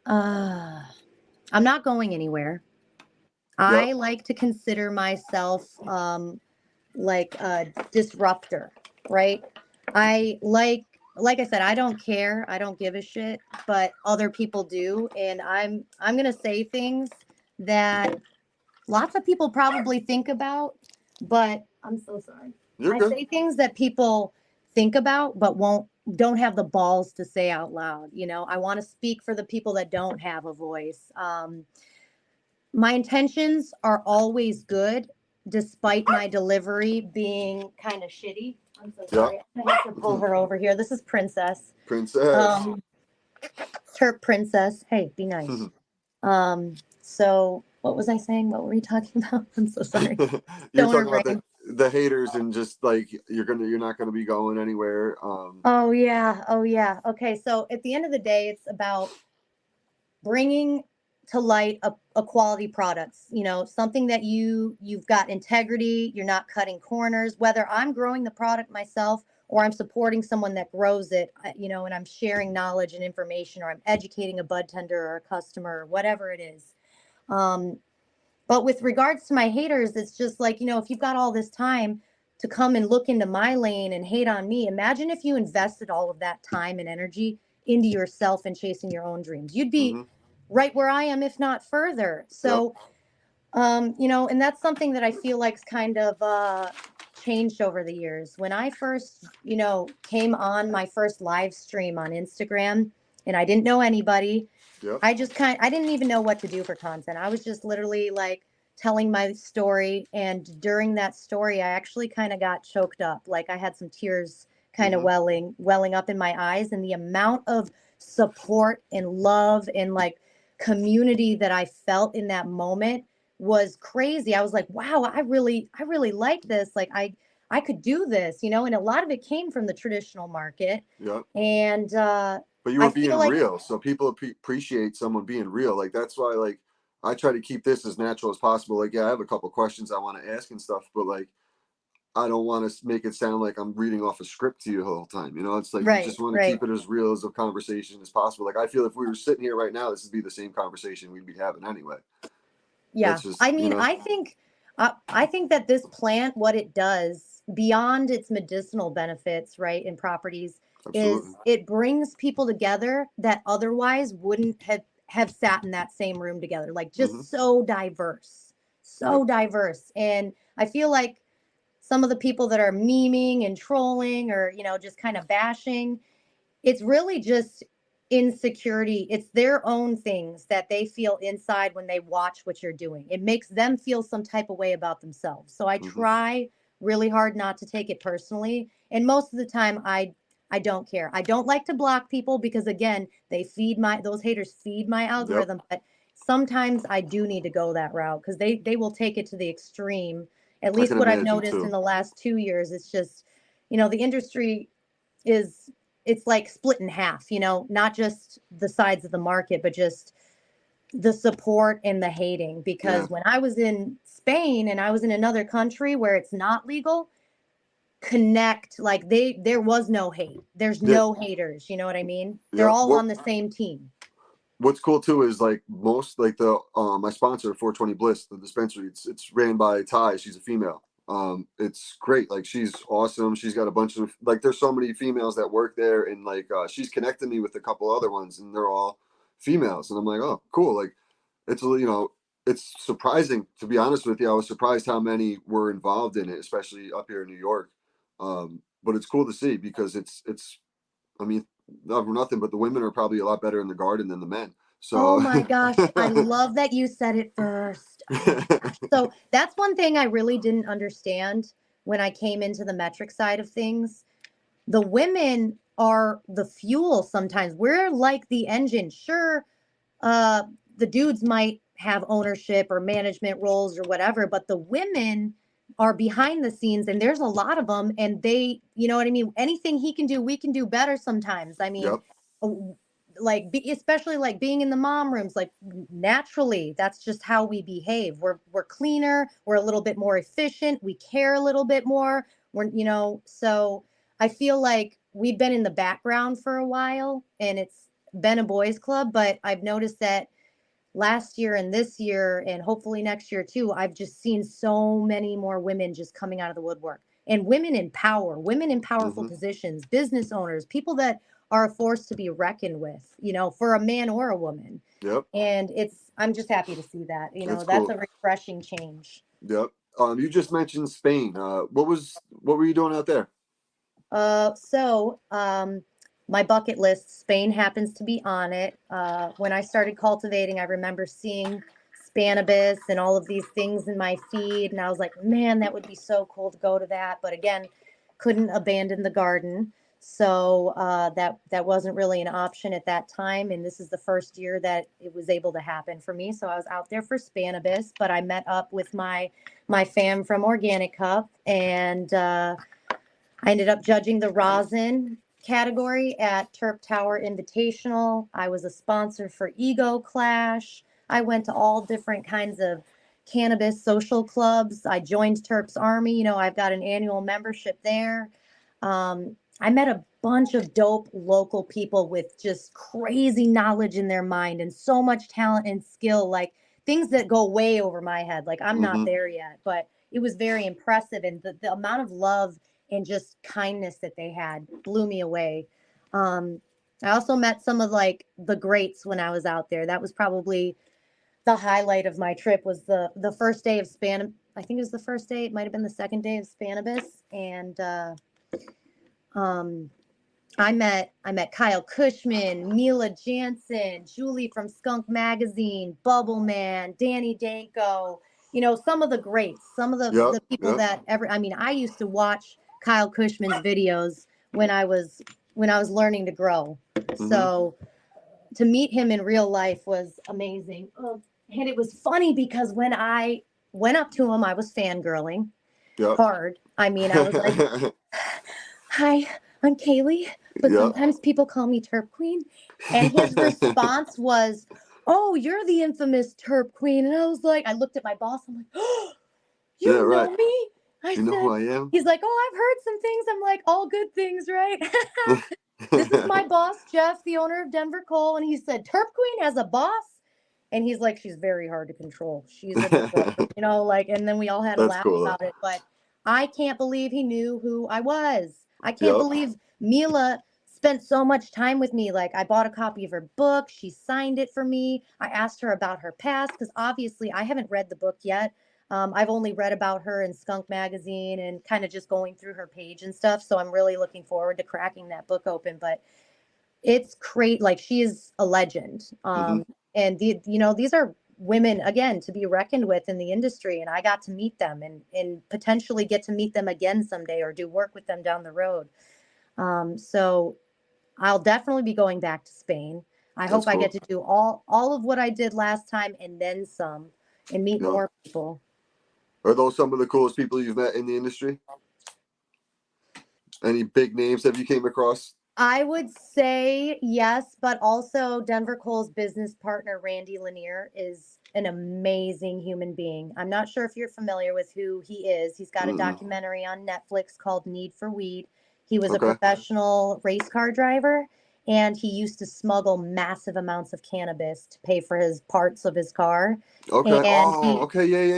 [SPEAKER 2] Uh, I'm not going anywhere.
[SPEAKER 1] Yep.
[SPEAKER 2] I like to consider myself like a disruptor, right? I like I said, I don't care. I don't give a shit, but other people do, and I'm going to say things that lots of people probably think about, but I'm so sorry.
[SPEAKER 1] You're
[SPEAKER 2] I
[SPEAKER 1] good.
[SPEAKER 2] say things that people think about but won't don't have the balls to say out loud. You know, I want to speak for the people that don't have a voice. My intentions are always good, despite my delivery being kind of shitty. I'm so
[SPEAKER 1] Yeah.
[SPEAKER 2] sorry. I have to pull her over here. This is Princess.
[SPEAKER 1] Princess.
[SPEAKER 2] Um, Terp Princess. Hey, be nice. So what was I saying? What were we talking about? I'm so sorry.
[SPEAKER 1] You're
[SPEAKER 2] Stoner
[SPEAKER 1] talking about
[SPEAKER 2] brain.
[SPEAKER 1] the haters and just like you're not gonna be going anywhere.
[SPEAKER 2] Oh yeah. Oh yeah. Okay. So at the end of the day, it's about bringing to light a quality products, you know, something that you've got integrity, you're not cutting corners, whether I'm growing the product myself or I'm supporting someone that grows it, you know, and I'm sharing knowledge and information, or I'm educating a bud tender or a customer or whatever it is. um, but with regards to my haters, it's just like, you know, if you've got all this time to come and look into my lane and hate on me, imagine if you invested all of that time and energy into yourself and chasing your own dreams. You'd be
[SPEAKER 1] Mhm.
[SPEAKER 2] right where I am, if not further.
[SPEAKER 1] Yep.
[SPEAKER 2] So, you know, and that's something that I feel like's kind of changed over the years. When I first, you know, came on my first live stream on Instagram and I didn't know anybody,
[SPEAKER 1] Yep.
[SPEAKER 2] I didn't even know what to do for content. I was just literally like telling my story. And during that story, I actually kind of got choked up. Like I had some tears kind of
[SPEAKER 1] Mhm.
[SPEAKER 2] welling up in my eyes. And the amount of support and love and like community that I felt in that moment was crazy. I was like, wow, I really like this. Like I could do this, you know, and a lot of it came from the traditional market.
[SPEAKER 1] Yep.
[SPEAKER 2] And
[SPEAKER 1] But you
[SPEAKER 2] I
[SPEAKER 1] were
[SPEAKER 2] feel
[SPEAKER 1] being
[SPEAKER 2] like
[SPEAKER 1] real, so people appreciate someone being real. Like that's why, like I try to keep this as natural as possible. Like, yeah, I have a couple questions I want to ask and stuff, but like I don't want to make it sound like I'm reading off a script to you the whole time. You know, it's like you
[SPEAKER 2] right,
[SPEAKER 1] just want to
[SPEAKER 2] right.
[SPEAKER 1] keep it as real as a conversation as possible. Like I feel if we were sitting here right now, this would be the same conversation we'd be having anyway.
[SPEAKER 2] Yeah.
[SPEAKER 1] That's just
[SPEAKER 2] I mean, I think that this plant, what it does beyond its medicinal benefits, right, in properties,
[SPEAKER 1] absolutely.
[SPEAKER 2] is it brings people together that otherwise wouldn't have sat in that same room together. Like
[SPEAKER 1] Mm-hmm.
[SPEAKER 2] just so diverse,
[SPEAKER 1] Yep.
[SPEAKER 2] so diverse. And I feel like some of the people that are memeing and trolling or, you know, just kind of bashing, it's really just insecurity. It's their own things that they feel inside when they watch what you're doing. It makes them feel some type of way about themselves. So I
[SPEAKER 1] Mm-hmm.
[SPEAKER 2] try really hard not to take it personally. And most of the time I don't care. I don't like to block people because again, those haters feed my
[SPEAKER 1] Yep.
[SPEAKER 2] algorithm, but sometimes I do need to go that route because they will take it to the extreme. At
[SPEAKER 1] I
[SPEAKER 2] least
[SPEAKER 1] can
[SPEAKER 2] what I've
[SPEAKER 1] imagine
[SPEAKER 2] noticed in
[SPEAKER 1] too.
[SPEAKER 2] the last 2 years, it's just, you know, the industry is it's like split in half, you know, not just the sides of the market, but just the support and the hating.
[SPEAKER 1] Yeah.
[SPEAKER 2] Because when I was in Spain and I was in another country where it's not legal, connect like there was no hate. There's
[SPEAKER 1] Yeah.
[SPEAKER 2] no haters, you know what I mean? They're
[SPEAKER 1] Yep.
[SPEAKER 2] all on the same team.
[SPEAKER 1] What's cool too is like most like the my sponsor 420 Bliss, the dispensary, it's ran by Ty. She's a female. It's great. Like she's awesome. She's got a bunch of like there's so many females that work there, and like she's connected me with a couple other ones, and they're all females, and I'm like, oh cool. Like it's it's surprising, to be honest with you. I was surprised how many were involved in it, especially up here in New York. But it's cool to see because it's I mean, not for nothing, but the women are probably a lot better in the garden than the men.
[SPEAKER 2] Oh
[SPEAKER 1] So,
[SPEAKER 2] my gosh, I love that you said it first. Oh my gosh. So that's one thing I really didn't understand when I came into the metric side of things. The women are the fuel sometimes. We're like the engine. Sure, uh, the dudes might have ownership or management roles or whatever, but the women are behind the scenes and there's a lot of them and they, you know what I mean? Anything he can do, we can do better sometimes. I mean,
[SPEAKER 1] yep.
[SPEAKER 2] uh, especially like being in the mom rooms, like naturally, that's just how we behave. We're cleaner, we're a little bit more efficient, we care a little bit more. We're, you know, so I feel like we've been in the background for a while and it's been a boys club, but I've noticed that last year and this year and hopefully next year too, I've just seen so many more women just coming out of the woodwork and women in power, women in powerful
[SPEAKER 1] Hmm.
[SPEAKER 2] positions, business owners, people that are a force to be reckoned with, you know, for a man or a woman.
[SPEAKER 1] Yep.
[SPEAKER 2] And I'm just happy to see that, you know,
[SPEAKER 1] That's
[SPEAKER 2] that's
[SPEAKER 1] cool.
[SPEAKER 2] a refreshing change.
[SPEAKER 1] Yep. You just mentioned Spain. What were you doing out there?
[SPEAKER 2] my bucket list, Spain happens to be on it. When I started cultivating, I remember seeing Spannabis and all of these things in my feed. And I was like, man, that would be so cool to go to that. But again, couldn't abandon the garden. So that wasn't really an option at that time. And this is the first year that it was able to happen for me. So I was out there for Spannabis, but I met up with my fam from Organic Cup, and I ended up judging the rosin category at Terp Tower Invitational. I was a sponsor for Ego Clash. I went to all different kinds of cannabis social clubs. I joined Terp's Army. You know, I've got an annual membership there. I met a bunch of dope local people with just crazy knowledge in their mind and so much talent and skill, like things that go way over my head. Like I'm not there yet, but it was very impressive. And the amount of love and just kindness that they had blew me away. I also met some of like the greats when I was out there. That was probably the highlight of my trip, was the first day of I think it was the first day. It might have been the second day of Spannabis. And I met Kyle Cushman, Mila Jansen, Julie from Skunk Magazine, Bubble Man, Danny Danko, you know, some of the greats, some of the people that I mean, I used to watch Kyle Cushman's videos when I was learning to grow. So to meet him in real life was amazing. And it was funny because when I went up to him, I was fangirling hard. I mean, I was like, hi, I'm Kaylee, but sometimes people call me TerpQueen. And his response was, oh, you're the infamous TerpQueen. And I was like, I looked at my boss. I'm like, oh, you know me? I said,
[SPEAKER 1] who I am?
[SPEAKER 2] He's like, oh, I've heard some things. I'm like, all good things, right? This is my boss, Jeff, the owner of Denver Coal. And he said, TerpQueen has a boss? And he's like, she's very hard to control. She's a disruptor, you know, like, and then we all had a laugh about it. But I can't believe he knew who I was. I can't believe Mila spent so much time with me. Like, I bought a copy of her book. She signed it for me. I asked her about her past because obviously I haven't read the book yet. I've only read about her in Skunk Magazine and kind of just going through her page and stuff. So I'm really looking forward to cracking that book open. But it's great. Like, she is a legend. And these are women, again, to be reckoned with in the industry. And I got to meet them and potentially get to meet them again someday or do work with them down the road. So I'll definitely be going back to Spain. I hope I get to do all of what I did last time and then some, and meet more people.
[SPEAKER 1] Are those some of the coolest people you've met in the industry? Any big names have you came across?
[SPEAKER 2] I would say yes, but also Denver Coal's business partner, Randy Lanier, is an amazing human being. I'm not sure if you're familiar with who he is. He's got a documentary on Netflix called Need for Weed. He was a professional race car driver, and he used to smuggle massive amounts of cannabis to pay for his parts of his car.
[SPEAKER 1] Okay.
[SPEAKER 2] And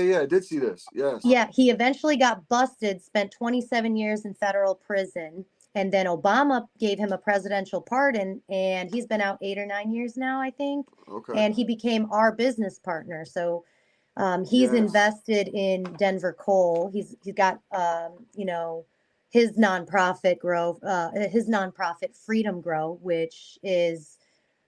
[SPEAKER 1] Yeah. I did see this. Yes.
[SPEAKER 2] Yeah, he eventually got busted, spent 27 years in federal prison. And then Obama gave him a presidential pardon, and he's been out 8 or 9 years now, I think. And he became our business partner. So he's invested in Denver Coal. He's got his nonprofit his nonprofit Freedom Grow, which is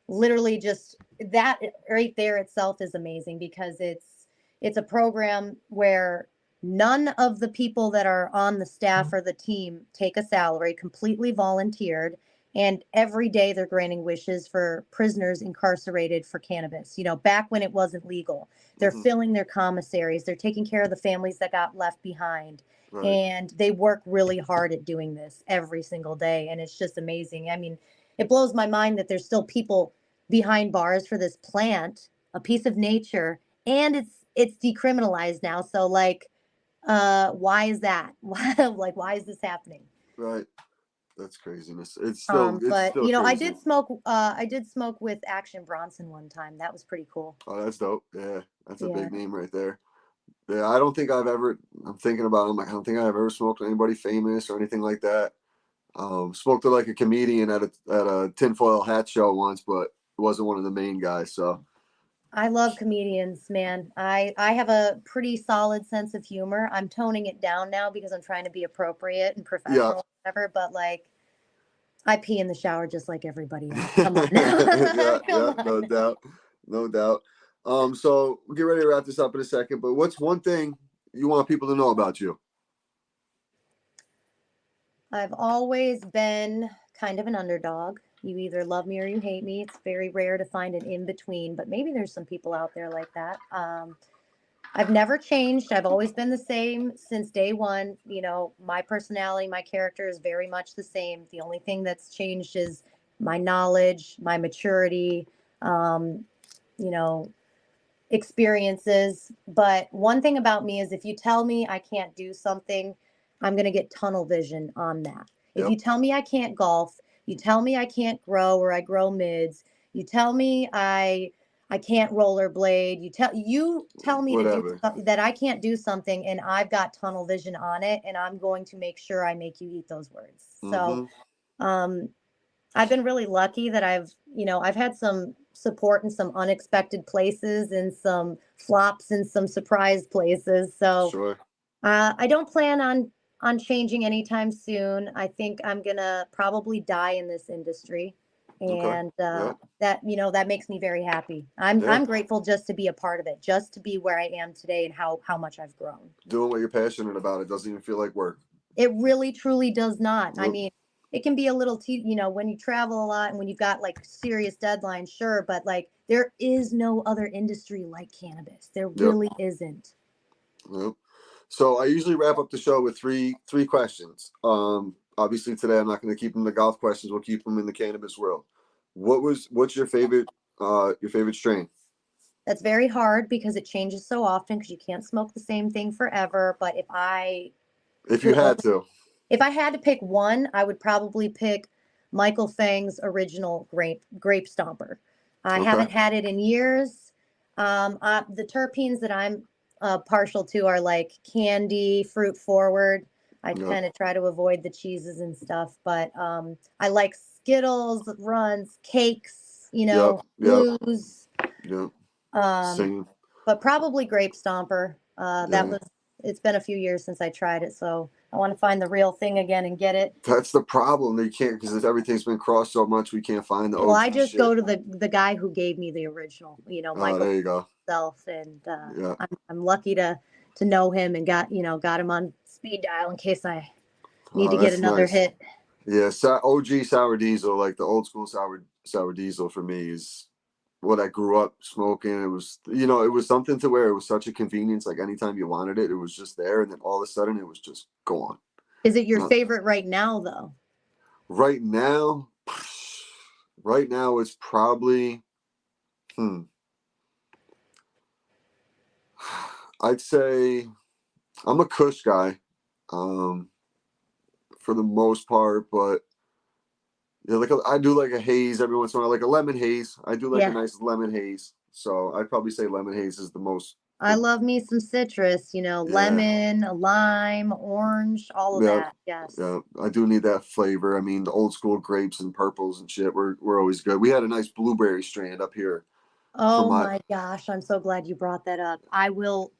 [SPEAKER 2] literally just that right there itself is amazing because it's a program where none of the people that are on the staff or the team take a salary, completely volunteered. And every day they're granting wishes for prisoners incarcerated for cannabis. You know, back when it wasn't legal, they're filling their commissaries. They're taking care of the families that got left behind. And they work really hard at doing this every single day. And it's just amazing. I mean, it blows my mind that there's still people behind bars for this plant, a piece of nature, and it's decriminalized now. So like, why is that? Why is this happening?
[SPEAKER 1] Right. That's craziness. It's still
[SPEAKER 2] I did smoke with Action Bronson one time. That was pretty cool.
[SPEAKER 1] Oh, that's dope. Yeah. That's a big name right there. Yeah, I don't think I'm thinking about him. I don't think I've ever smoked with anybody famous or anything like that. Smoked with like a comedian at a tinfoil hat show once, but wasn't one of the main guys. So
[SPEAKER 2] I love comedians, man. I have a pretty solid sense of humor. I'm toning it down now because I'm trying to be appropriate and professional, whatever. But like, I pee in the shower just like everybody else. Come on
[SPEAKER 1] Yeah,
[SPEAKER 2] now. Come
[SPEAKER 1] yeah,
[SPEAKER 2] on
[SPEAKER 1] no
[SPEAKER 2] now.
[SPEAKER 1] doubt, no doubt. So we'll get ready to wrap this up in a second. But what's one thing you want people to know about you?
[SPEAKER 2] I've always been kind of an underdog. You either love me or you hate me. It's very rare to find an in between, but maybe there's some people out there like that. I've never changed. I've always been the same since day one. You know, my personality, my character is very much the same. The only thing that's changed is my knowledge, my maturity, um, you know, experiences. But one thing about me is if you tell me I can't do something, I'm going to get tunnel vision on that. If
[SPEAKER 1] Yep.
[SPEAKER 2] you tell me I can't golf, you tell me I can't grow or I grow mids, you tell me I can't rollerblade, you tell me to do
[SPEAKER 1] Whatever.
[SPEAKER 2] that I can't do something and I've got tunnel vision on it and I'm going to make sure I make you eat those words. So,
[SPEAKER 1] Mm-hmm.
[SPEAKER 2] um I've been really lucky that I've had some support in some unexpected places and some flops in some surprise places. So
[SPEAKER 1] Sure.
[SPEAKER 2] I don't plan on changing anytime soon. I think I'm gonna probably die in this industry,
[SPEAKER 1] Okay.
[SPEAKER 2] and
[SPEAKER 1] Yeah.
[SPEAKER 2] that makes me very happy. I'm
[SPEAKER 1] Yeah.
[SPEAKER 2] I'm grateful just to be a part of it, just to be where I am today, and how much I've grown.
[SPEAKER 1] Doing what you're passionate about. It doesn't even feel like work.
[SPEAKER 2] It really truly does not. I
[SPEAKER 1] Nope.
[SPEAKER 2] mean, it can be a little when you travel a lot and when you've got like serious deadlines, sure, but like there is no other industry like cannabis. There
[SPEAKER 1] Yep.
[SPEAKER 2] really isn't.
[SPEAKER 1] Yep. So I usually wrap up the show with three questions. Obviously today I'm not going to keep them the golf questions. We'll keep them in the cannabis world. What's your favorite strain?
[SPEAKER 2] That's very hard because it changes so often because you can't smoke the same thing forever. But if I
[SPEAKER 1] If you
[SPEAKER 2] could
[SPEAKER 1] had
[SPEAKER 2] only,
[SPEAKER 1] to.
[SPEAKER 2] if I had to pick one, I would probably pick Michael Fang's original grape stomper. I
[SPEAKER 1] Okay.
[SPEAKER 2] haven't had it in years. The terpenes that I'm partial to are like candy, fruit forward. I
[SPEAKER 1] Yep.
[SPEAKER 2] kind of try to avoid the cheeses and stuff, but I like Skittles, runs, cakes,
[SPEAKER 1] Yep. Yep.
[SPEAKER 2] blues.
[SPEAKER 1] Yep.
[SPEAKER 2] Um,
[SPEAKER 1] Same.
[SPEAKER 2] but probably grape stomper.
[SPEAKER 1] Yeah.
[SPEAKER 2] It's been a few years since I tried it, so I want to find the real thing again and get it.
[SPEAKER 1] That's the problem. They can't because everything's been crossed so much. We can't find the
[SPEAKER 2] Well, I
[SPEAKER 1] OG
[SPEAKER 2] just
[SPEAKER 1] shit.
[SPEAKER 2] go to the guy who gave me the original,
[SPEAKER 1] Oh,
[SPEAKER 2] Michael
[SPEAKER 1] there you go.
[SPEAKER 2] himself, and
[SPEAKER 1] Yeah.
[SPEAKER 2] I'm lucky to know him and got him on speed dial in case I need
[SPEAKER 1] Oh,
[SPEAKER 2] to get
[SPEAKER 1] that's
[SPEAKER 2] another
[SPEAKER 1] nice.
[SPEAKER 2] hit.
[SPEAKER 1] Yeah, OG sour diesel, like the old school sour diesel for me is what I grew up smoking. It was, it was something to where it was such a convenience. Like anytime you wanted it, it was just there, and then all of a sudden it was just gone.
[SPEAKER 2] Is it your
[SPEAKER 1] Not
[SPEAKER 2] favorite right now, though?
[SPEAKER 1] right now. Right now, it's probably, hmm, I'd say I'm a Kush guy, um, for the most part, but yeah, I do like a haze every once in a while, like a lemon haze. I do like a
[SPEAKER 2] Yeah,
[SPEAKER 1] nice lemon haze. So I'd probably say lemon haze is the most
[SPEAKER 2] I
[SPEAKER 1] the
[SPEAKER 2] love me some citrus.
[SPEAKER 1] yeah.
[SPEAKER 2] Lemon, lime, orange, all of
[SPEAKER 1] Yeah.
[SPEAKER 2] that. Yes.
[SPEAKER 1] Yeah. I do need that flavor. I mean the old school grapes and purples and shit were always good. We had a nice blueberry strand up here from
[SPEAKER 2] Oh
[SPEAKER 1] my
[SPEAKER 2] my gosh, I'm so glad you brought that up. I will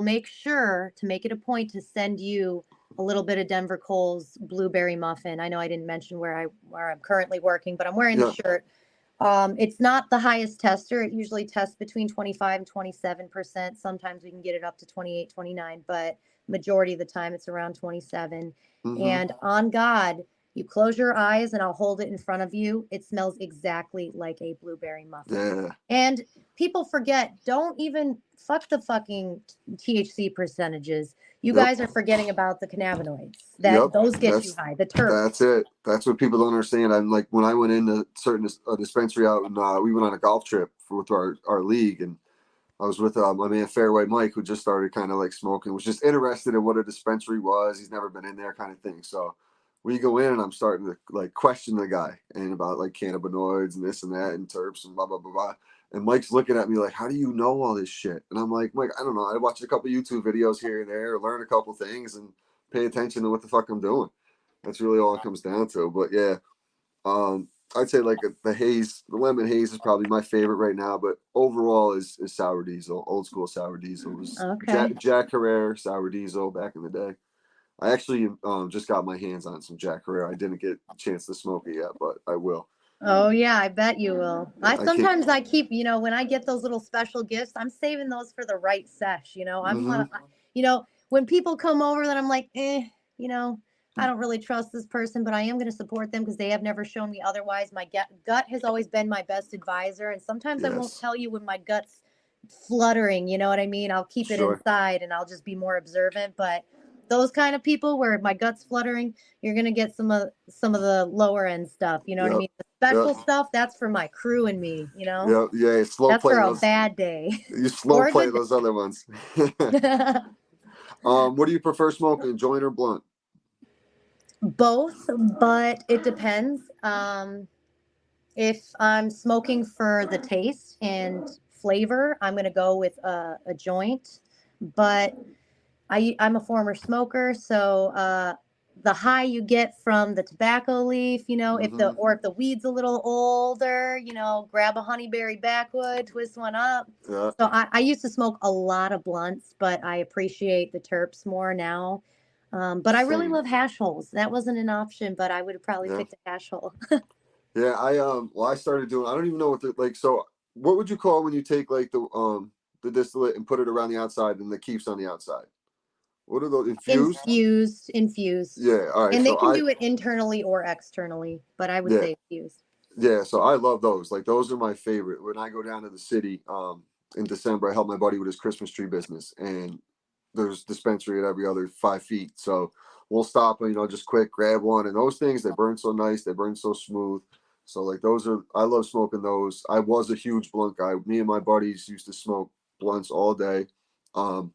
[SPEAKER 2] make sure to make it a point to send you a little bit of Denver Cole's blueberry muffin. I know I didn't mention where I'm currently working, but I'm wearing the
[SPEAKER 1] yeah.
[SPEAKER 2] shirt. It's not the highest tester. It usually tests between 25 and 27%. Sometimes we can get it up to 28, 29, but majority of the time it's around 27.
[SPEAKER 1] Mm-hmm.
[SPEAKER 2] And on God, you close your eyes and I'll hold it in front of you. It smells exactly like a blueberry muffin.
[SPEAKER 1] Yeah.
[SPEAKER 2] And people forget, don't even fuck the fucking THC percentages. You
[SPEAKER 1] Yep.
[SPEAKER 2] guys are forgetting about the cannabinoids.
[SPEAKER 1] Yep.
[SPEAKER 2] Those get you
[SPEAKER 1] That's
[SPEAKER 2] high. The
[SPEAKER 1] that's
[SPEAKER 2] terps.
[SPEAKER 1] it. That's what people don't understand. I'm like when I went into certain dispensary out and we went on a golf trip with our league and I was with my man Fairway Mike, who just started kind of like smoking, was just interested in what a dispensary was. He's never been in there, kind of thing. So we go in, and I'm starting to like question the guy and about like cannabinoids and this and that and terps and blah blah blah blah. And Mike's looking at me like, "How do you know all this shit?" And I'm like, "Mike, I don't know. I watch a couple YouTube videos here and there, learn a couple things, and pay attention to what the fuck I'm doing." That's really all it comes down to. But yeah, um, I'd say like the lemon haze is probably my favorite right now. But overall, is sour diesel, old school sour diesel was
[SPEAKER 2] Okay.
[SPEAKER 1] Jack Herrera sour diesel back in the day. I actually just got my hands on some Jack Herrera. I didn't get a chance to smoke it yet, but I will.
[SPEAKER 2] Oh yeah, I bet you will.
[SPEAKER 1] Yeah,
[SPEAKER 2] I
[SPEAKER 1] I can't.
[SPEAKER 2] sometimes I keep, when I get those little special gifts, I'm saving those for the right sesh.
[SPEAKER 1] Mm-hmm.
[SPEAKER 2] When people come over, that I'm like, you know, I don't really trust this person, but I am going to support them because they have never shown me otherwise. My gut has always been my best advisor, and sometimes I won't
[SPEAKER 1] Yes.
[SPEAKER 2] tell you when my gut's fluttering. You know what I mean? I'll keep it
[SPEAKER 1] Sure.
[SPEAKER 2] inside and I'll just be more observant. But those kind of people where my gut's fluttering, you're gonna get some of the lower end stuff. You know what I
[SPEAKER 1] Yep.
[SPEAKER 2] mean? The
[SPEAKER 1] Yep.
[SPEAKER 2] special stuff, that's for my crew and me.
[SPEAKER 1] Yep. Yeah. Slow
[SPEAKER 2] That's for
[SPEAKER 1] play
[SPEAKER 2] a
[SPEAKER 1] those.
[SPEAKER 2] bad day
[SPEAKER 1] You slow
[SPEAKER 2] or a
[SPEAKER 1] play
[SPEAKER 2] good
[SPEAKER 1] those other ones.
[SPEAKER 2] day.
[SPEAKER 1] What do you prefer smoking, joint or blunt?
[SPEAKER 2] Both, but it depends. If I'm smoking for the taste and flavor, I'm gonna go with a joint. But I'm a former smoker, so the high you get from the tobacco leaf,
[SPEAKER 1] Mm-hmm.
[SPEAKER 2] if the weed's a little older, grab a honeyberry backwood, twist one up.
[SPEAKER 1] Yeah.
[SPEAKER 2] So I used to smoke a lot of blunts, but I appreciate the terps more now. But I really
[SPEAKER 1] Same.
[SPEAKER 2] love hash holes. That wasn't an option, but I would have probably
[SPEAKER 1] Yeah.
[SPEAKER 2] picked a hash hole.
[SPEAKER 1] Yeah. Well, I started doing. I don't even know what the like. So, what would you call when you take like the distillate and put it around the outside and the keeps on the outside? What are those infused?
[SPEAKER 2] Infused.
[SPEAKER 1] Yeah. All right.
[SPEAKER 2] And they
[SPEAKER 1] So
[SPEAKER 2] can do it internally or externally, but I would
[SPEAKER 1] yeah.
[SPEAKER 2] say infused.
[SPEAKER 1] Yeah, so I love those. Like those are my favorite. When I go down to the city, in December, I help my buddy with his Christmas tree business, and there's dispensary at every other 5 feet. So we'll stop and just quick grab one. And those things, they burn so nice, they burn so smooth. So like those are, I love smoking those. I was a huge blunt guy. Me and my buddies used to smoke blunts all day. Um,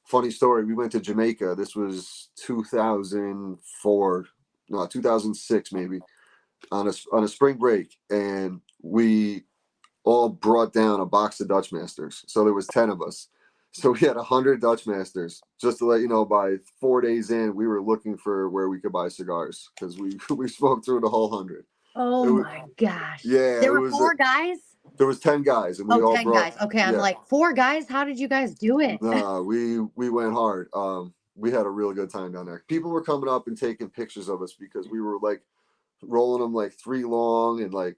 [SPEAKER 1] Funny story, we went to Jamaica. This was 2004, no, 2006 maybe, on a spring break, and we all brought down a box of Dutch Masters. So there was 10 of us. So we had 100 Dutch Masters. Just to let you know, by 4 days in, we were looking for where we could buy cigars because we we smoked through the whole 100.
[SPEAKER 2] Oh
[SPEAKER 1] It was,
[SPEAKER 2] my gosh.
[SPEAKER 1] yeah,
[SPEAKER 2] There
[SPEAKER 1] it
[SPEAKER 2] were
[SPEAKER 1] was.
[SPEAKER 2] four guys?
[SPEAKER 1] There was 10 guys, and we
[SPEAKER 2] Oh,
[SPEAKER 1] all
[SPEAKER 2] 10
[SPEAKER 1] brought.
[SPEAKER 2] guys. Okay, I'm
[SPEAKER 1] Yeah,
[SPEAKER 2] like, four guys? How did you guys do it?
[SPEAKER 1] no, we went hard. We had a really good time down there. People were coming up and taking pictures of us because we were like rolling them like three long and like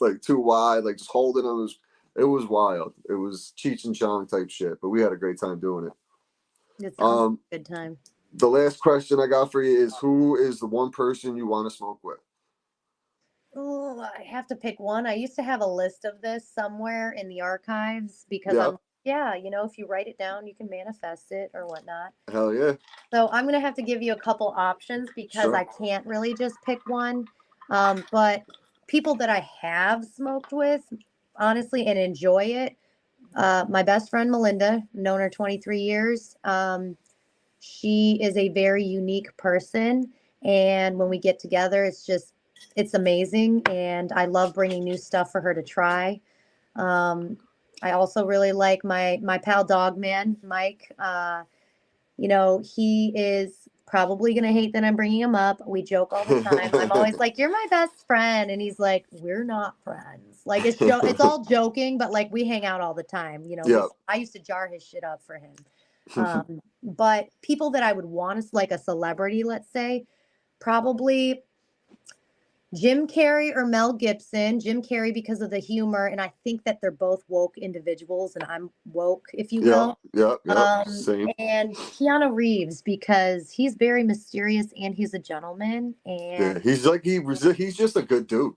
[SPEAKER 1] like two wide, like just holding them. It was wild. It was Cheech and Chong type shit, but we had a great time doing it.
[SPEAKER 2] It sounds like
[SPEAKER 1] Um,
[SPEAKER 2] a good time.
[SPEAKER 1] the last question I got for you is, who is the one person you want to smoke with?
[SPEAKER 2] Oh, I have to pick one. I used to have a list of this somewhere in the archives because
[SPEAKER 1] Yep.
[SPEAKER 2] yeah, if you write it down, you can manifest it or whatnot.
[SPEAKER 1] Hell yeah.
[SPEAKER 2] So I'm going to have to give you a couple options because
[SPEAKER 1] Sure.
[SPEAKER 2] I can't really just pick one. But people that I have smoked with, honestly, and enjoy it, my best friend Melinda, known her 23 years. She is a very unique person, and when we get together, it's amazing, and I love bringing new stuff for her to try. Um, I also really like my pal Dogman Mike. He is probably going to hate that I'm bringing him up. We joke all the time. I'm always like, "You're my best friend." And he's like, "We're not friends." Like it's all joking, but like we hang out all the time.
[SPEAKER 1] Yep.
[SPEAKER 2] I used to jar his shit up for him. But people that I would want to, like a celebrity, let's say, probably Jim Carrey or Mel Gibson. Jim Carrey because of the humor, and I think that they're both woke individuals, and I'm woke, if you
[SPEAKER 1] Yep.
[SPEAKER 2] will.
[SPEAKER 1] Yep. Yep. Same.
[SPEAKER 2] And Keanu Reeves because he's very mysterious and he's a gentleman.
[SPEAKER 1] Yeah.
[SPEAKER 2] And
[SPEAKER 1] He's just a good dude.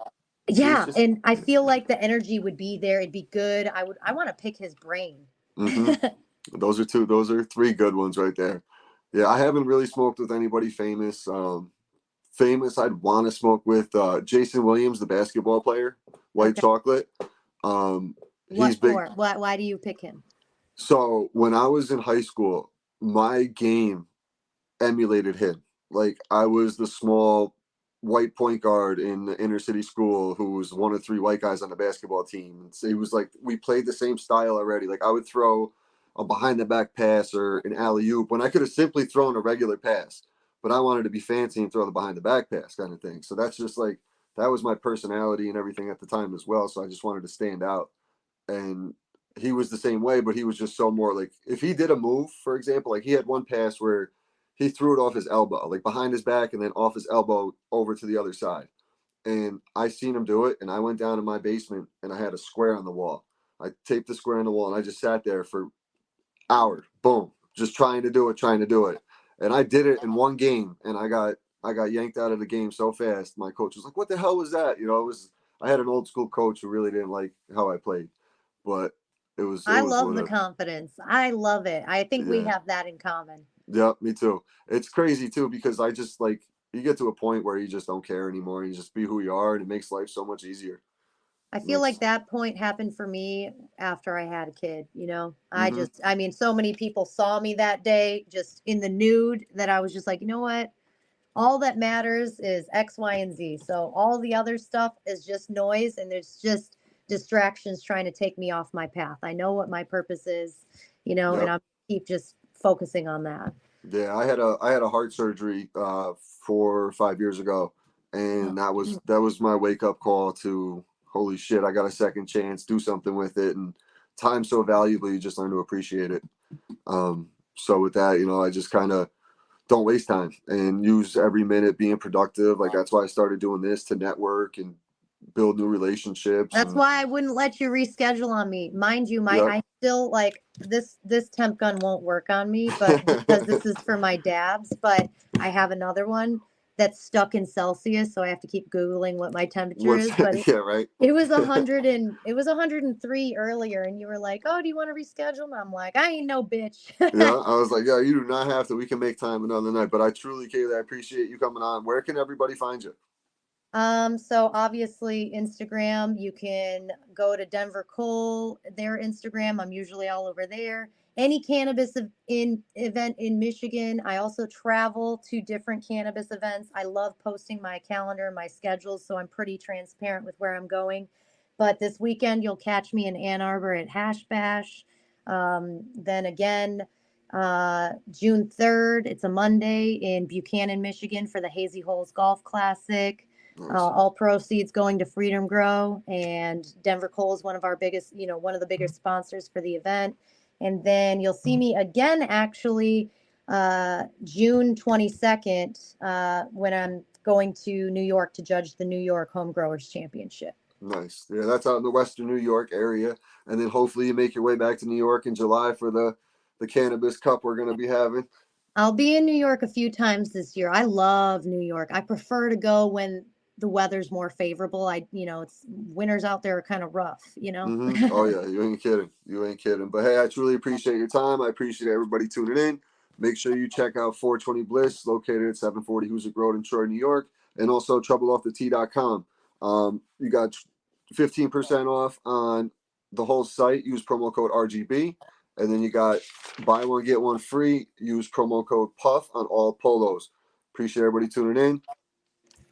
[SPEAKER 1] He's
[SPEAKER 2] yeah,
[SPEAKER 1] just.
[SPEAKER 2] and I feel like the energy would be there. It'd be good. I want to pick his brain.
[SPEAKER 1] Mm-hmm. Those are two. Those are three good ones right there. Yeah, I haven't really smoked with anybody famous. Famous, I'd want to smoke with Jason Williams, the basketball player, White
[SPEAKER 2] Okay.
[SPEAKER 1] Chocolate. He's
[SPEAKER 2] What
[SPEAKER 1] big.
[SPEAKER 2] for? Why do you pick him?
[SPEAKER 1] So when I was in high school, my game emulated him. Like I was the small white point guard in the inner city school who was one of three white guys on the basketball team. It was like we played the same style already. Like I would throw a behind the back pass or an alley oop when I could have simply thrown a regular pass, but I wanted to be fancy and throw the behind the back pass kind of thing. So that's just like that was my personality and everything at the time as well. So I just wanted to stand out. And he was the same way, but he was just so more like if he did a move, for example, like he had one pass where he threw it off his elbow, like behind his back, and then off his elbow over to the other side. And I seen him do it, and I went down in my basement, and I had a square on the wall. I taped the square on the wall, and I just sat there for hours, boom, just trying to do it. And I did it in one game, and I got yanked out of the game so fast. My coach was like, "What the hell was that?" You know, it was I had an old school coach who really didn't like how I played, but it
[SPEAKER 2] I
[SPEAKER 1] was
[SPEAKER 2] love the
[SPEAKER 1] whatever.
[SPEAKER 2] confidence. I love it. I think we
[SPEAKER 1] Yeah,
[SPEAKER 2] have that in common.
[SPEAKER 1] yeah, me too. It's crazy too because I just like you get to a point where you just don't care anymore. You just be who you are, and it makes life so much easier.
[SPEAKER 2] I
[SPEAKER 1] It
[SPEAKER 2] feel like
[SPEAKER 1] makes
[SPEAKER 2] that point happened for me after I had a kid, you know.
[SPEAKER 1] mm-hmm.
[SPEAKER 2] I mean, so many people saw me that day just in the nude that I was just like, you know what? All that matters is X, Y, and Z. So all the other stuff is just noise and there's just distractions trying to take me off my path. I know what my purpose is, you know, and
[SPEAKER 1] Yep.
[SPEAKER 2] I'm keep just focusing on that.
[SPEAKER 1] Yeah, I had a heart surgery 4 or 5 years ago, and that was my wake up call to holy shit, I got a second chance, do something with it, and time's so valuable, you just learn to appreciate it. So with that, I just kind of don't waste time and use every minute being productive. Like that's why I started doing this to network and build new relationships
[SPEAKER 2] That's
[SPEAKER 1] and
[SPEAKER 2] why I wouldn't let you reschedule on me. Mind you, my
[SPEAKER 1] yep.
[SPEAKER 2] I still like this temp gun won't work on me, but because this is for my dabs, but I have another one that's stuck in Celsius, so I have to keep Googling what my temperature
[SPEAKER 1] What's
[SPEAKER 2] is. But
[SPEAKER 1] yeah, right.
[SPEAKER 2] it was 103 earlier, and you were like, "Oh, do you want to reschedule?" And I'm like, "I ain't no bitch."
[SPEAKER 1] Yeah, I was like, yeah, you do not have to. We can make time another night. But I truly, Kaylee, I appreciate you coming on. Where can everybody find you?
[SPEAKER 2] So obviously Instagram, you can go to Denver Cole, their Instagram. I'm usually all over there. Any cannabis in event in Michigan. I also travel to different cannabis events. I love posting my calendar and my schedules, so I'm pretty transparent with where I'm going. But this weekend, you'll catch me in Ann Arbor at Hash Bash. Then again, June 3rd, it's a Monday in Buchanan, Michigan for the Hazy Holes Golf Classic.
[SPEAKER 1] Nice.
[SPEAKER 2] All proceeds going to Freedom Grow, and Denver Coal is one of our biggest, one of the biggest sponsors for the event. And then you'll see me again, actually, June 22nd, when I'm going to New York to judge the New York Home Growers Championship.
[SPEAKER 1] Nice. Yeah, that's out in the Western New York area. And then hopefully you make your way back to New York in July for the cannabis cup we're gonna be having.
[SPEAKER 2] I'll be in New York a few times this year. I love New York. I prefer to go when the weather's more favorable. It's winters out there are kind of rough.
[SPEAKER 1] Oh yeah, you ain't kidding. You ain't kidding. But hey, I truly appreciate your time. I appreciate everybody tuning in. Make sure you check out 420 Bliss, located at 740 Hoosick Road in Troy, New York, and also TroubleOffTheT.com. You got 15% off on the whole site. Use promo code RGB. And then you got buy one, get one free. Use promo code PUFF on all polos. Appreciate everybody tuning in, and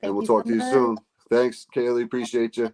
[SPEAKER 2] Thank
[SPEAKER 1] we'll
[SPEAKER 2] you so
[SPEAKER 1] talk to you
[SPEAKER 2] much.
[SPEAKER 1] soon. Thanks, Kaylee. Appreciate you.